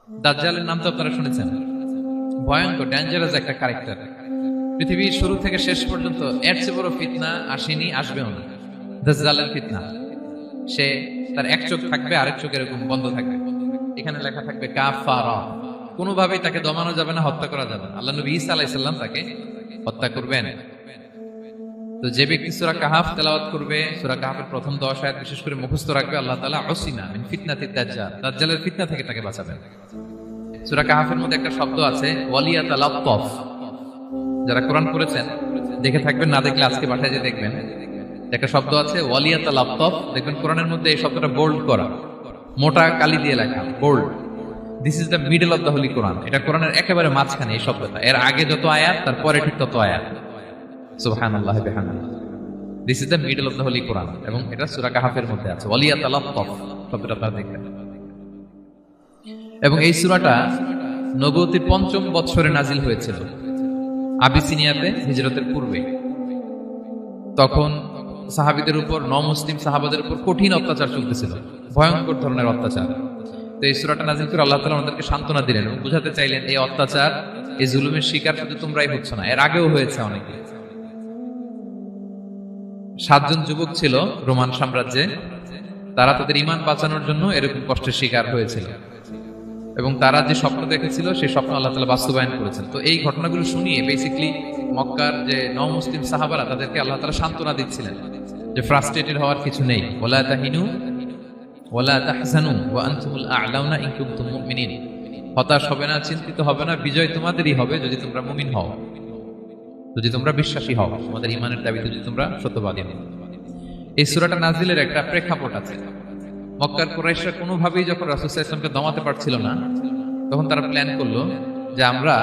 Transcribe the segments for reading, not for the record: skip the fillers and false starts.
দাজ্জালের নাম তো আপনারা শুনেছেন, ভয়ঙ্কর ডেঞ্জারাস একটা ক্যারেক্টার। পৃথিবীর শুরু থেকে শেষ পর্যন্ত এর চেয়ে বড় ফিতনা আসেনি, আসবেও না। দাজ্জালের ফিতনা, সে তার এক চোখ থাকবে, আরেক চোখ এরকম বন্ধ থাকবে, এখানে লেখা থাকবে কাফারা। কোনোভাবেই তাকে দমানো যাবে না, হত্যা করা যাবে না। আল্লাহ নবী ঈসা আলাইহিস সালাম তাকে হত্যা করবেন। তো যে ব্যক্তি সূরা কাহাফ তেলাওয়াত করবে, সূরা কাহাফের প্রথম 10 আয়াত বিশেষ করে মুখস্থ রাখবে, আল্লাহ তাআলা উসিমা মিন ফিতনাতিদ দাজ্জাল, দাজ্জালের ফিতনা থেকে তাকে বাঁচাবেন। সূরা কাহাফের মধ্যে একটা শব্দ আছে ওয়ালিয়াতালাত্তাফ। যারা কোরআন পড়েছেন দেখে থাকবেন, না দেখলে আজকে বাসায় যে দেখবেন, একটা শব্দ আছে ওয়ালিয়াতালাত্তাফ। দেখবেন কোরআনের মধ্যে এই শব্দটা বোল্ড করা, মোটা কালি দিয়ে লেখা, bold. This is the middle of the holy Quran. এটা কোরআনের একেবারে মাঝখানে এই শব্দটা, এর আগে যত আয়াত তার পরে ঠিক তত আয়াত। সুবহানাল্লাহ বিহামদিহি। This is the middle of the holy Quran, এবং এটা সূরা কাহাফের মধ্যে আছে ওয়ালিয়াতালাত্তাফ শব্দটা আপনারা দেখবেন। এবং এই সূরাটা নবুয়তির ৫ম বৎসরে নাজিল হয়েছিল, আবিসিনিয়াতে হিজরতের পূর্বে। তখন সাহাবীদের উপর, নমুসলিম সাহাবাদের উপর কঠিন অত্যাচার চলতেছিল, ভয়ঙ্কর ধরনের অত্যাচার। তো এই সূরাটা নাজিল করে আল্লাহ তাআলা আমাদেরকে সান্ত্বনা দিলেন এবং বুঝাতে চাইলেন এই অত্যাচার, এই জুলুমের শিকার শুধু তোমরাই হচ্ছ না, এর আগেও হয়েছে অনেকে। ৭ জন যুবক ছিল রোমান সাম্রাজ্যে, তারা তাদের ঈমান বাঁচানোর জন্য এরকম কষ্টের শিকার হয়েছিল, এবং তারা যে স্বপ্ন দেখেছিল সেই স্বপ্ন আল্লাহ তাআলা বাস্তবায়ন করেছেন। তো এই ঘটনাগুলো শুনিয়ে বেসিক্যালি মক্কার যে নও-মুসলিম সাহাবারা, তাদেরকে আল্লাহ তাআলা সান্ত্বনা দিচ্ছিলেন যে ফ্রাস্ট্রেটেড হওয়ার কিছু নেই। ওয়ালা তাহিনু ওয়ালা তাহজানু ওয়া আনতুমুল আ'লাউনা ইন কুনতুম মুমিনিন। হতাশ হবে না, চিন্তিত হবে না, বিজয় তোমাদেরই হবে যদি তোমরা মুমিন হও, যদি তোমরা বিশ্বাসী হও, তোমাদের ঈমানের দাবিতে যদি তোমরা সত্যবাদী হও। এই সূরাটা নাজিলের একটা প্রেক্ষাপট আছে। মক্কার কুরাইশরা কোনোভাবেই যখন রাসূল সাল্লাল্লাহু আলাইহি ওয়াসাল্লামকে দমাতে পারছিল না, তখন তারা প্ল্যান করলো যে আমরা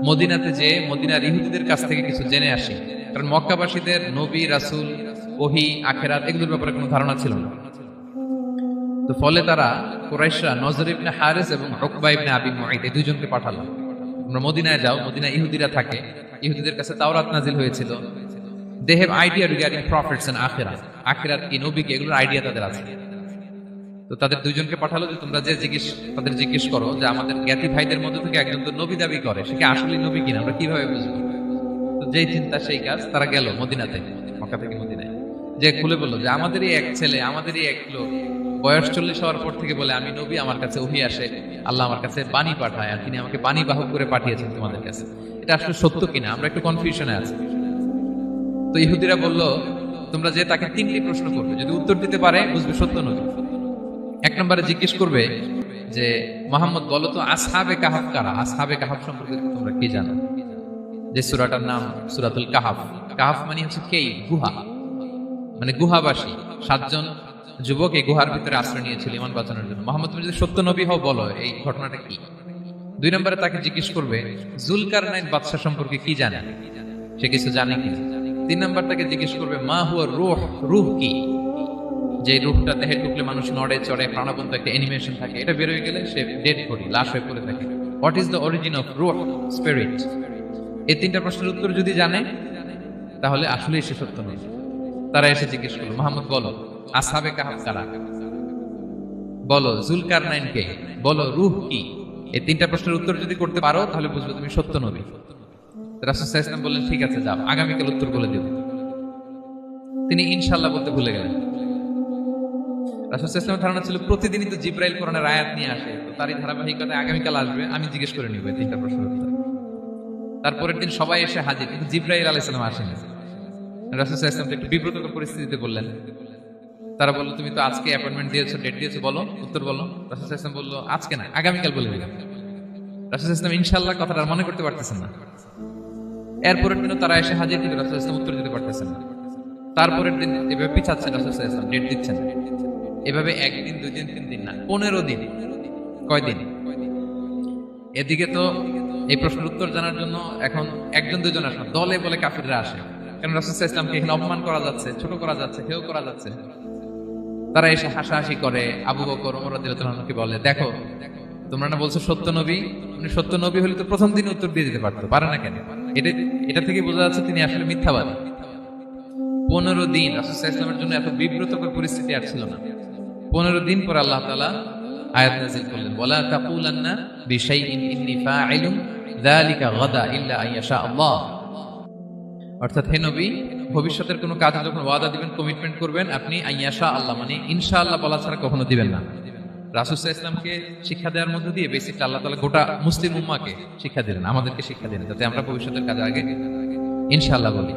মদিনাতে যে মদিনার ইহুদিদের কাছ থেকে কিছু জেনে আসি। কারণ মক্কাবাসীদের নবী, রাসূল, ওহী, আখিরাত এগুলোর ব্যাপারে কোনো ধারণা ছিল না। তো ফলে তারা কুরাইশরা নজর ইবনে হারিস এবং উকবা ইবনে আবি মুঈত এই দুইজনকে পাঠালো, তোমরা মদিনায় যাও, মদিনায় ইহুদিরা থাকে, ইহুদিদের কাছে তাওরাত নাজিল হয়েছিল, they have idea regarding prophets and আখিরাত, আখিরাত কি, নবী কি, এগুলোর আইডিয়া তাদের আছে। তো তাদের দুইজনকে পাঠালো যে তোমরা যে তাদের জিজ্ঞেস করো যে আমাদের জ্ঞাতি ভাইদের মধ্যে থেকে একজন তো নবী দাবি করে, সে কি আসলে নবী কিনা, আমরা কিভাবে বুঝবো? তো যেই চিন্তা সেই কাজ, তারা গেল মদিনাতে, মক্কা থেকে মদিনায়, যে খুলে বললো যে আমাদেরই এক ছেলে, আমাদেরই এক লোক বয়স 40 হওয়ার পর থেকে বলে আমি নবী, আমার কাছে ওহী আসে, আল্লাহ আমার কাছে বাণী পাঠায়, আর তিনি আমাকে বাণী বাহক করে পাঠিয়েছেন তোমাদের কাছে। এটা আসলে সত্য কিনা, আমরা একটু কনফিউশনে আছি। তো ইহুদিরা বলল তোমরা যে তাকে 3টি প্রশ্ন করবে, যদি উত্তর দিতে পারে বুঝবে সত্য নবী। 1 নম্বরে জিজ্ঞেস করবে যে মুহাম্মদ বলো তো আসহাবে কাহাফ কারা, আসহাবে কাহাফ সম্পর্কে তোমরা কি জানো? যে সূরাটার নাম সূরাতুল কাহাফ। কাহাফ মানে হচ্ছে কেই, গুহা, মানে গুহাবাসী। 7 জন যুবক এই গুহার ভিতরে আশ্রয় নিয়েছিল ঈমান বাঁচানোর জন্য। মুহাম্মদ তুমি যদি সত্য নবী হও বলো এই ঘটনাটা কি। 2 নম্বরে তাকে জিজ্ঞেস করবে জুলকারনাইন বাদশা সম্পর্কে কি জানে, সে কিছু জানে কি। 3 নম্বর তাকে জিজ্ঞেস করবে মা হুয়া রূহ, রূহ কি, যে রূহটা দেহে ঢুকলে মানুষ নড়ে চড়ে, প্রাণবন্ত একটা অ্যানিমেশন থাকে, এটা বের হয়ে গেলে সে ডেড বডি, লাশ হয়ে পড়ে থাকে। What is the origin of রূহ, স্পিরিট। এই 3টা প্রশ্নের উত্তর যদি জানে তাহলে আসলেই সে সত্য নয়। তারা এসে জিজ্ঞেস করলো মুহাম্মদ বলো আসহাবে কাহাফ কারা, বলো জুলকারনাইন কে, বলো রূহ কি। এই 3টা প্রশ্নের উত্তর যদি করতে পারো তাহলে বুঝবে তুমি সত্য নবী। রাসূল সাল্লাল্লাহু আলাইহি ওয়াসাল্লাম বললেন ঠিক আছে যাও, আগামীকাল উত্তর বলে দেব। তিনি ইনশাআল্লাহ বলতে ভুলে গেলেন। রাসূল সাল্লাল্লাহু আলাইহি ওয়াসাল্লামের ধারণা ছিল প্রতিদিনই তো জিবরাইল কোরআনের আয়াত নিয়ে আসে, তো তারই ধারাবাহিকতায় আগামীকাল আসবে, আমি জিজ্ঞেস করে নিব এই 3টা প্রশ্নের উত্তর। তারপরের দিন সবাই এসে হাজির, কিন্তু জিবরাইল আলাইহিস সালাম আসেনি। রাসূল সাল্লাল্লাহু আলাইহি ওয়াসাল্লাম একটু বিব্রতকর পরিস্থিতিতে বললেন। তারা বলল তুমি তো আজকে অ্যাপয়েন্টমেন্ট দিয়েছো, ডেট দিয়েছো, বলো উত্তর বলো। রাসূল সাল্লাল্লাহু আলাইহি ওয়াসাল্লাম বলল আজকে না, আগামীকাল বলে দিলাম। রাসূল সাল্লাল্লাহু আলাইহি ওয়াসাল্লাম ইনশাআল্লাহ কথাটা মনে করতে পারতেছেন না। এরপরের দিনও তারা এসে হাজির, কিন্তু রাসূল সাল্লাল্লাহু আলাইহি ওয়াসাল্লাম উত্তর দিতে পারতেছেন না। তারপরের দিন এভাবে পিছাচ্ছেন রাসূল সাল্লাল্লাহু আলাইহি ওয়াসাল্লাম, ডেট দিচ্ছেন। এভাবে 1 দিন 2 দিন 3 দিন না, 15 দিন। কয়দিন? এদিকে তো এই প্রশ্নের উত্তর জানার জন্য এখন 1 জন 2 জন আসে না, দলে বলে কাফিররা আসে। কারণ রাসূল সাল্লাল্লাহু আলাইহি ওয়াসাল্লামকে এখানে অপমান করা যাচ্ছে, ছোট করা যাচ্ছে, হেয় করা যাচ্ছে। তারা এসে হাসাহাসি করে, আবু বকর, ওমর রাদিয়াল্লাহু আনহুকে বলে দেখো তোমরা না বলছো সত্য নবী, উনি সত্য নবী হলে তো প্রথম দিন উত্তর দিয়ে দিতে পারতো, পারে না কেন? এটা থেকে বোঝা যাচ্ছে তিনি আসলে মিথ্যাবাদী। 15 দিন রাসূল সাল্লাল্লাহু আলাইহি ওয়াসাল্লামের জন্য এত বিব্রতকর পরিস্থিতি আর ছিল না। 15 দিন পর আল্লাহ তাআলা আয়াত নাযিল করলেন, ওয়ালা তাকুলান্না বিশাইইন ইন্নী ফাইলুন যালিকা গাদা ইল্লা আইয়াশা আল্লাহ। অর্থাৎ হে নবী, ভবিষ্যতের কোনো কাজে যখন ওয়াদা দিবেন, কমিটমেন্ট করবেন, আপনি আইয়াশা আল্লাহ মানে ইনশাআল্লাহ বলা ছাড়া কখনো দিবেন না। রাসূল সাল্লাল্লাহু আলাইহি ওয়াসাল্লামকে শিক্ষা দেওয়ার মধ্য দিয়ে বেসিক আল্লাহ তাআলা গোটা মুসলিম উম্মাহকে শিক্ষা দিলেন, আমাদেরকে শিক্ষা দিলেন, যাতে আমরা ভবিষ্যতের কাজে আগে ইনশাআল্লাহ বলি।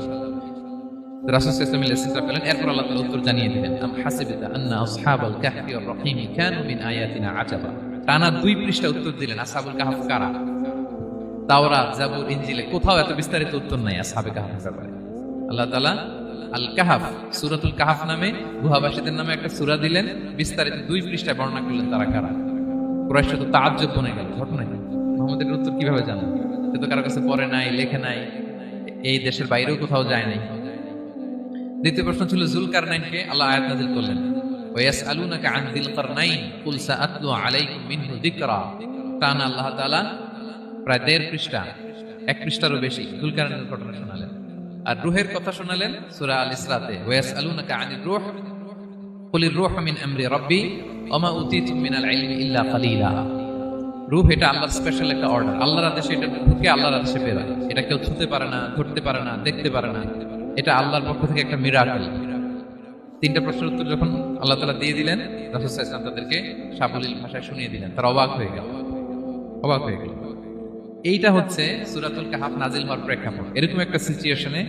তো রাসূল সাল্লাল্লাহু আলাইহি ওয়াসাল্লাম লেসনটা পেলেন, এরপর আল্লাহ তাআলা উত্তর জানিয়ে দিলেন, আম হাসিবাতা আন্না আসহাবাল কাহফি ওয়ার রহিম কানু মিন আয়াতিনা আজাবা। টানা 2 পৃষ্ঠা উত্তর দিলেন আসহাবুল কাহফ কারা। তাওরাত, জাবুর, ইনজিলে কোথাও এত বিস্তারিত উত্তর নাই আসহাবে কাহফের ব্যাপারে। আল্লাহ তাআলা আল কাহফ, সূরাতুল কাহফ নামে গুহাবাসীদের নামে একটা সূরা দিলেন, বিস্তারিত 2 পৃষ্ঠায় বর্ণনা করলেন তারা কারা। কুরাইশ তো তাআজ্জুব বনে গেল, ঘটনা কি, মুহাম্মদের উত্তর কিভাবে জানেন? সে তো কারো কাছে পড়ে নাই, লেখে নাই, এই দেশের বাইরেও কোথাও যায় নাই। দ্বিতীয় প্রশ্ন ছিল যুলকারনাইনকে আল্লাহ আয়াত নাযিল করলেন, ওয়া ইয়াসআলুনাকা আন যিল কারনাইন কুল সাআতলু আলাইকুম মিনহু যিকরা। টানা আল্লাহ তাআলা প্রায় 1.5 পৃষ্ঠা, 1 পৃষ্ঠারও বেশি যুলকারনাইনের ঘটনা শোনালেন। আর রূহের কথা শোনালেন সূরা আল ইসরাতে, ওয়া ইয়াসআলুনাকা আনির রূহ কুলির রূহু মিন আমরি রাব্বি ওয়া মা উতীতুম মিনাল ইলমি ইল্লা কালিলা। রূহ এটা আল্লাহর স্পেশাল একটা অর্ডার, আল্লাহর আদেশে এটা ঢুকে আল্লাহর আদেশে বের হয়। এটা কেউ ছুঁতে পারে না, ধরতে পারে না, দেখতে পারে না, এটা আল্লাহর পক্ষ থেকে একটা মিরাকেল। 3টা প্রশ্নের উত্তর যখন আল্লাহ তাআলা দিয়ে দিলেন, রাসূল সাল্লাল্লাহু আলাইহি ওয়াসাল্লাম তাদেরকে সাবলীল ভাষায় শুনিয়ে দিলেন, তারা অবাক হয়ে গেল। এইটা হচ্ছে সূরাতুল কাহফ নাজিল হওয়ার প্রেক্ষাপট। এরকম একটা সিচুয়েশনে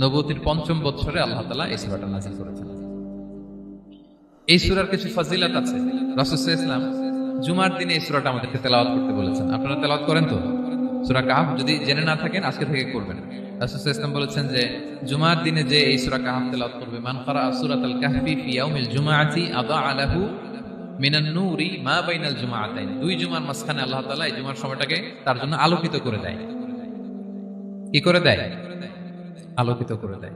নবুয়তির 5ম বছরে আল্লাহ তাআলা এই সূরাটা নাজিল করেছেন। এই সূরার কিছু ফজিলত আছে। রাসূল সাল্লাল্লাহু আলাইহি ওয়াসাল্লাম জুমার দিনে এই সূরাটা আমাদেরকে তেলাওয়াত করতে বলেছেন। আপনারা তেলাওয়াত করেন তো? সূরা কাহফ যদি জেনে না থাকেন আজকে থেকে করবেন। রাসূল সাল্লাল্লাহু আলাইহি ওয়াসাল্লাম বলেছেন যে জুমার দিনে যে এই সূরা কাহফ তেলাওয়াত করবে, মান ক্বারা সূরাতাল কাহফি ফি ইয়াউমিল জুমআতি আদাআ লাহু মিনান নূরি মা বাইনাল জুমআতাইন। 2 জুমার মাঝখানে আল্লাহ তাআলা এই জুমার সময়টাকে তার জন্য আলোকিত করে দেয়। কি করে দেয়? আলোকিত করে দেয়।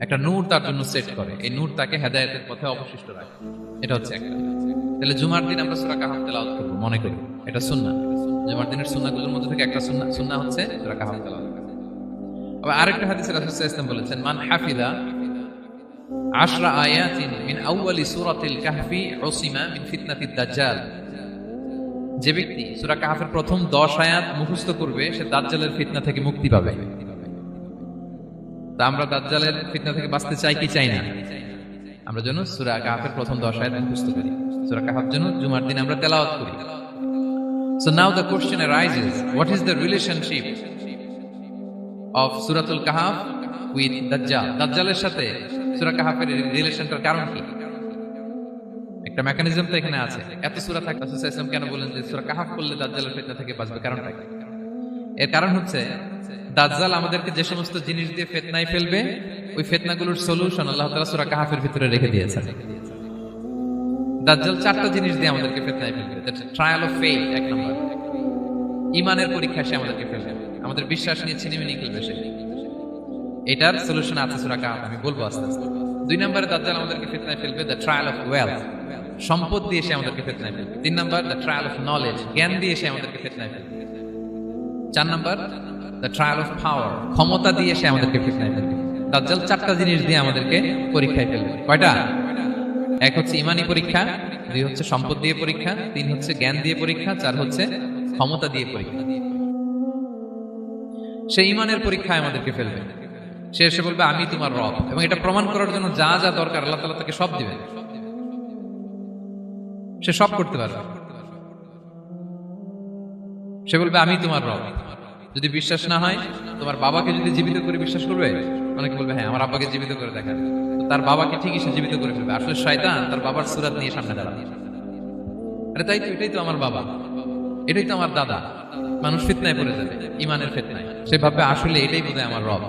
একটা নূর তার জন্য সেট করে, এই নূর তাকে হেদায়েতের পথে অবশিষ্ট রাখে। এটা হচ্ছে একটা। তাহলে জুমার দিন আমরা সূরা কাহফ তেলাওয়াত করব, মনে করি এটা সুন্নাহ। জুমার দিনের সুন্নাহগুলোর মধ্যে থেকে একটা সুন্নাহ হচ্ছে সূরা কাহফ তেলাওয়াত করা। আবার আরেকটা হাদিসে রাসূল সাল্লাল্লাহু আলাইহি ওয়াসাল্লাম বলেছেন, মান হাফিযা 10 আয়াতিন মিন আউয়ালি সূরাতিল কাহফি উসিমা মিন ফিতনাতিদ দাজ্জাল। যে ব্যক্তি সূরা কাহফের প্রথম 10 আয়াত মুখস্থ করবে, সে দাজ্জালের ফিতনা থেকে মুক্তি পাবে। তা আমরা দাজ্জালের ফিতনা থেকে বাঁচতে চাই কি চাই না? আমরা যেন সূরা কাহফের প্রথম 10 আয়াত মুখস্থ করি, সূরা কাহফ যেন জুমার দিন আমরা তেলাওয়াত করি। So now the question arises, what is the relationship of Suratul Kahf with Dajjal? দাজ্জালের সাথে সূরা কাহফের রিলেশনটার কারণ কি? একটা মেকানিজম তো এখানে আছে। এত সূরা থাকতে রাসূল সাল্লাল্লাহু আলাইহি ওয়াসাল্লাম কেন বলেন যে সূরা কাহফ পড়লে দাজ্জালের ফিতনা থেকে বাঁচবে? কারণটা কি? এর কারণ হচ্ছে দাজ্জাল আমাদেরকে যে সমস্ত জিনিস দিয়ে ফিতনায় ফেলবে, ওই ফিতনাগুলোর সলিউশন আল্লাহ তাআলা সূরা কাহফের ভিতরে রেখে দিয়েছেন। দাজ্জাল 4টা জিনিস দিয়ে আমাদেরকে ফিতনায় ফেলবে। That's trial of faith, 1 number. ঈমানের পরীক্ষা সে আমাদেরকে ফেলবে, আমাদের বিশ্বাস নিয়ে ছিনিমিনি খেলবে সে। এটার সলিউশন আছে সূরা কাহফ, আমি বলবো আস্তে আস্তে। 2 নম্বরে দাজ্জাল আমাদেরকে ফিতনায় ফেলবে, দ্য ট্রায়াল অফ ওয়েলথ, সম্পদ দিয়ে সে আমাদেরকে ফিতনায় ফেলবে। 3 নম্বর দ্য ট্রায়াল অফ নলেজ, জ্ঞান দিয়ে সে আমাদেরকে ফিতনায় ফেলবে। 4 নম্বর দ্য ট্রায়াল অফ পাওয়ার, ক্ষমতা দিয়ে সে আমাদেরকে ফিতনায় ফেলবে। দাজ্জাল 4টা জিনিস দিয়ে আমাদেরকে পরীক্ষায় ফেলবে। কয়টা? 1 হচ্ছে ঈমানি পরীক্ষা, 2 হচ্ছে সম্পদ দিয়ে পরীক্ষা, 3 হচ্ছে জ্ঞান দিয়ে পরীক্ষা, 4 হচ্ছে ক্ষমতা দিয়ে পরীক্ষা। সে ঈমানের পরীক্ষায় আমাদেরকে ফেলবে। সে এসে বলবে আমি তোমার রব, এবং এটা প্রমাণ করার জন্য যা যা দরকার আল্লাহ তাআলা তাকে সব দিবেন। সে সব করতে পারবে। সে বলবে আমি তোমার রব। যদি বিশ্বাস না হয়, তোমার বাবাকে যদি জীবিত করে বিশ্বাস করবে, অনেকে বলবে হ্যাঁ আমার আব্বাকে জীবিত করে দেখান, তো তার বাবাকে ঠিকই সে জীবিত করে ফেলবে। আসলে শয়তান তার বাবার সূরত নিয়ে সামনে দাঁড়াবে, আরে তাই তো, এটাই তো আমার বাবা, এটাই তো আমার দাদা। মানুষ ফিতনায় পড়ে যাবে, ঈমানের ফিতনায়। সে ভাববে আসলে এটাই বোধহয় আমার রব,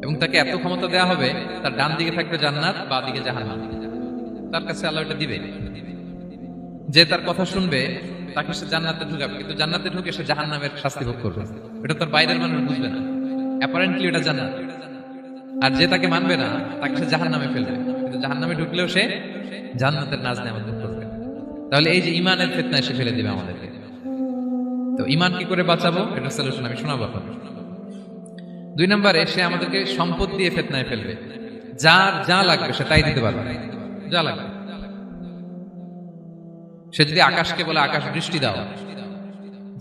এবং তাকে এত ক্ষমতা দেয়া হবে, তার ডান দিকে থাকবে জান্নাত, বাঁ দিকে জাহান্নাম। তার কাছে আল্লাহ এটা দিবে। যে তার কথা শুনবে তাকে সে জান্নাতে ঢুকাবে, কিন্তু জান্নাতে ঢুকে সে জাহান্নামের শাস্তি ভোগ করবে। এটা তার বাইরের মানুষ বুঝবে না, অ্যাপারেন্টলি এটা জান্নাত। আর যে তাকে মানবে না, তাকে সে জাহান্নামে ফেলবে, কিন্তু জাহান্নামে ঢুকলেও সে জান্নাতের নাজ নেয়ামত ভোগ করবে। তাহলে এই যে ঈমানের ফিতনায় সে ফেলে দিবে আমাদেরকে। তো ঈমান কি করে বাঁচাবো, এটা সলিউশন আমি শোনাবো আপনাদের। 2 নম্বরে সে আমাদেরকে সম্পদ দিয়ে ফিতনায় ফেলবে। যার যা লাগবে সে তাই দিতে পারবে, যা লাগবে। সে যদি আকাশকে বলে আকাশ বৃষ্টি দাও,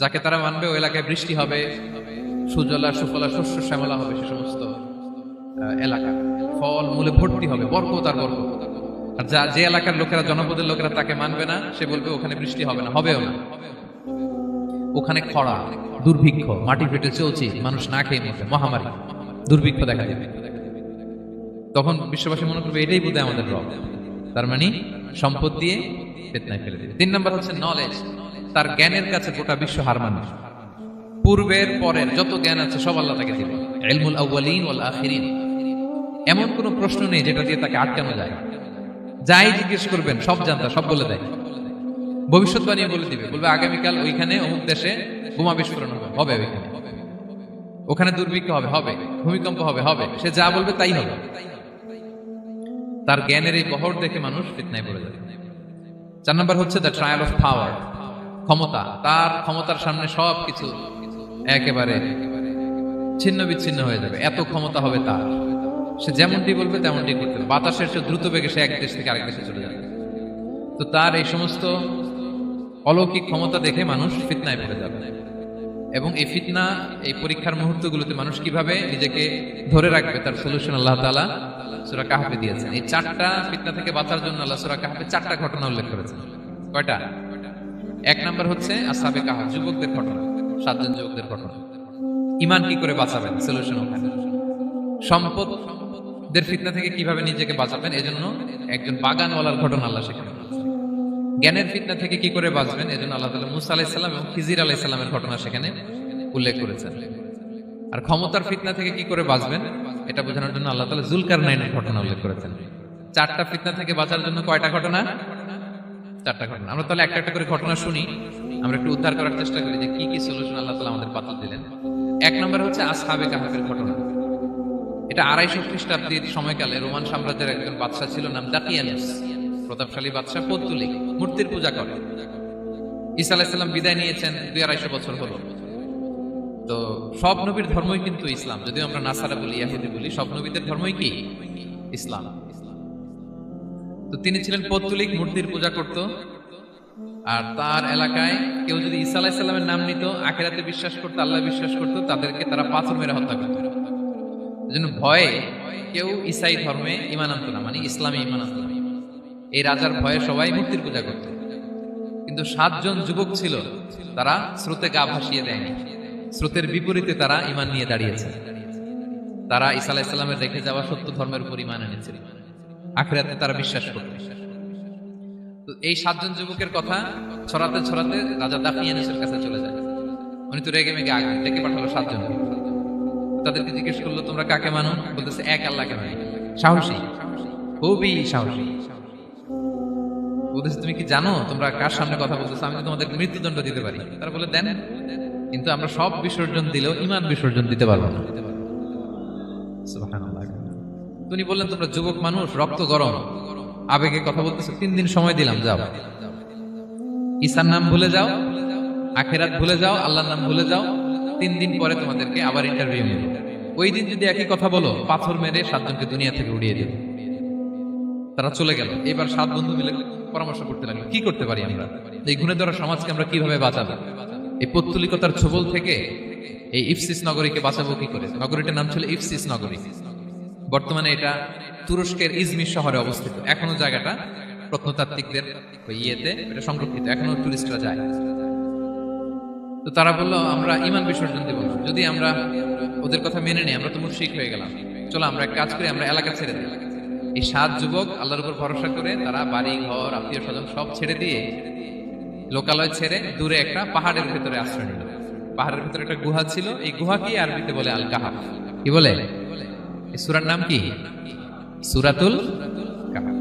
যাকে তারা মানবে ওই এলাকায় বৃষ্টি হবে, সুজলা সুফলা শস্য শ্যামলা হবে, সে সমস্ত এলাকা ফল মূলে ভর্তি হবে, বরকত আর বরকত। আর যে এলাকার লোকেরা, জনপদের লোকেরা তাকে মানবে না, সে বলবে ওখানে বৃষ্টি হবে না, হবেও না, ওখানে খরা, দুর্ভিক্ষ, মাটি ফেটে চলছে, মানুষ না খেয়ে মরবে, মহামারী, দুর্ভিক্ষ দেখা দেবে। তখন বিশ্ববাসী মনে করবে এটাই বোধহয় আমাদের রব। তার মানে সম্পদ দিয়ে ফিতনায় ফেলে দেবে। 3 নম্বর হচ্ছে নলেজ। তার জ্ঞানের কাছে গোটা বিশ্ব হার মানবে। পূর্বের পরের যত জ্ঞান আছে সব আল্লাহ তাকে দিবে। ইলমুল আউয়ালিন ওয়াল আখিরিন, এমন কোন প্রশ্ন নেই যেটা দিয়ে তাকে আটকানো যায়। যাই জিজ্ঞেস করবেন সব জানতা, সব বলে দেয়। ভবিষ্যৎবাণী বলে দিবে, বলবে আগামীকাল ওইখানে অমুক দেশে বোমা বিস্ফোরণ হবে, ওইখানে ওখানে দুর্ভিক্ষ হবে, ভূমিকম্প হবে, সে যা বলবে তাই হবে। তার জ্ঞানের এই বহর দেখে মানুষ ফিতনায় পড়ে যাবে। 4 নম্বর হচ্ছে দ্য ট্রায়াল অফ পাওয়ার, ক্ষমতা। তার ক্ষমতার সামনে সবকিছু একেবারে ছিন্ন বিচ্ছিন্ন হয়ে যাবে, এত ক্ষমতা হবে তার। সে যেমনটি বলবে তেমনটি করতে হবে। বাতাসের চেয়ে দ্রুত বেগে সে এক দেশ থেকে আরেক দেশে চলে যাবে। তো তার এই সমস্ত অলৌকিক ক্ষমতা দেখে মানুষ ফিতনায় পড়ে যাবে। এবং এই ফিতনা, এই পরীক্ষার মুহূর্তগুলোতে মানুষ কিভাবে নিজেকে ধরে রাখবে তার সলিউশন আল্লাহ তাআলা সূরা কাহফে দিয়েছেন। এই 4টা ফিতনা থেকে বাঁচার জন্য আল্লাহ সূরা কাহফে 4টা ঘটনা উল্লেখ করেছেন। কয়টা? 1 নাম্বার হচ্ছে আসহাবে কাহফ, যুবকদের ঘটনা, 7 জন যুবকদের ঘটনা। ঈমান কি করে বাঁচাবেন, সলিউশন ওখানে। সম্পদের ফিতনা থেকে কিভাবে নিজেকে বাঁচাবেন, এজন্য একজন বাগানওয়ালার ঘটনা আল্লাহ সেখানে। জ্ঞানের ফিতনা থেকে কি করে বাঁচবেন, এজন্য আল্লাহ তাআলা মুসা আলাইহিস সালাম এবং খিজির আলাইহিস সালামের ঘটনা সেখানে উল্লেখ করেছেন। আর ক্ষমতার ফিতনা থেকে কি করে বাঁচবেন এটা বোঝানোর জন্য আল্লাহ তাআলা যুলকারনাইনের ঘটনা উল্লেখ করেছেন। 4টা ফিতনা থেকে বাঁচার জন্য কয়টা ঘটনা? 4টা ঘটনা। আমরা তাহলে একটা একটা করে ঘটনা শুনি, আমরা একটু উদ্ধার করার চেষ্টা করি যে কি কি সলিউশন আল্লাহ তাআলা আমাদের বাতল দিলেন। 1 নম্বর হচ্ছে আসহাবে কাহফের ঘটনা। এটা 250 খ্রিস্টাব্দের সময়কালে রোমান সাম্রাজ্যের একজন বাদশা ছিল, নাম দাকিয়ানুস, প্রতাপশালী বাদশা, পৌত্তলিক, মূর্তির পূজা করে। ঈসা আলাইহিস সালাম বিদায় নিয়েছেন 200-250 বছর হলো। তো সব নবীর ধর্মই কিন্তু ইসলাম, যদিও আমরা নাসারা বলি, ইহুদি বলি, সব নবীদের ধর্মই কি? ইসলাম। তো তিনি ছিলেন পৌত্তলিক, মূর্তির পূজা করত। আর তার এলাকায় কেউ যদি ঈসা আলাইহিস সালামের নাম নিত, আখিরাতে বিশ্বাস করত, আল্লাহ বিশ্বাস করত, তাদেরকে তারা পাথর মেরে হত্যা করত। এজন্য ভয়ে কেউ ঈসাই ধর্মে ঈমান আনত না, মানে ইসলামে ঈমান আনত না। এই রাজার ভয়ে সবাই মূর্তির পূজা করত। কিন্তু 7 জন যুবক ছিল, তারা স্রোতে গা ভাসিয়ে দেয়নি, স্রোতের বিপরীতে তারা ঈমান নিয়ে দাঁড়িয়েছে। তারা ঈসা আলাইহিস সালামের রেখে যাওয়া সত্য ধর্মের উপর ঈমান এনেছিল, আখিরাতে তারা বিশ্বাস করত। তো এই 7 জন যুবকের কথা ছড়াতে ছড়াতে রাজা দাকিয়ানুসের কাছে চলে যায়। উনি তো রেগে মেগে আগে ডেকে পাঠালো 7 জনকে। তাদেরকে জিজ্ঞেস করলো, তোমরা কাকে মানো? বলতেছে এক আল্লাহকে মানি। সাহসী, খুবই সাহসী। বলতেছে তুমি কি জানো তোমরা কার সামনে কথা বলতেছো? আমি তোমাদের মৃত্যুদণ্ড দিতে পারি। তারা বলে দেন, কিন্তু আমরা সব বিসর্জন দিলেও ঈমান বিসর্জন দিতে পারবো না। সুবহানাল্লাহ। তিনি বললেন, তোমরা যুবক মানুষ, রক্ত গরম, আবেগে কথা বলতেছো, 3 দিন সময় দিলাম, যাও, ঈসার নাম ভুলে যাও, আখিরাত ভুলে যাও, আল্লাহর নাম ভুলে যাও। 3 দিন পরে তোমাদেরকে আবার ইন্টারভিউ নেব। ওই দিন যদি একই কথা বলো, পাথর মেরে 7 জনকে দুনিয়া থেকে উড়িয়ে দেব। তারা চলে গেল। এবার 7 বন্ধু মিলে পরামর্শ করতে লাগলো, কি করতে পারি আমরা, এই গুণে ধরা সমাজকে আমরা কিভাবে বাঁচাবো, এই পৌত্তলিকতার ছোবল থেকে এই ইফসিস নগরীকে বাঁচাবো কি করে। নগরীটার নাম ছিল ইফসিস নগরী। বর্তমানে এটা তুরস্কের ইজমির শহরে অবস্থিত। এখনো জায়গাটা প্রত্নতাত্ত্বিকদের ইয়েতে এটা সংরক্ষিত, এখনো টুরিস্টরা যায়। তো তারা বললো, আমরা ঈমান বিসর্জন দেব না, যদি আমরা ওদের কথা মেনে নিই আমরা তো মুশরিক হয়ে গেলাম। চলো আমরা এক কাজ করি, আমরা এলাকা ছেড়ে দিই। এই 7 যুবক আল্লাহর উপর ভরসা করে তারা বাড়ি ঘর, আত্মীয় স্বজন সব ছেড়ে দিয়ে, লোকালয় ছেড়ে দূরে একটা পাহাড়ের ভেতরে আশ্রয় নিল। পাহাড়ের ভেতরে একটা গুহা ছিল, এই গুহাকে আরবিতে বলে আল কাহাফ। কি বলে? এই সূরার নাম কি? সূরাতুল কাহাফ।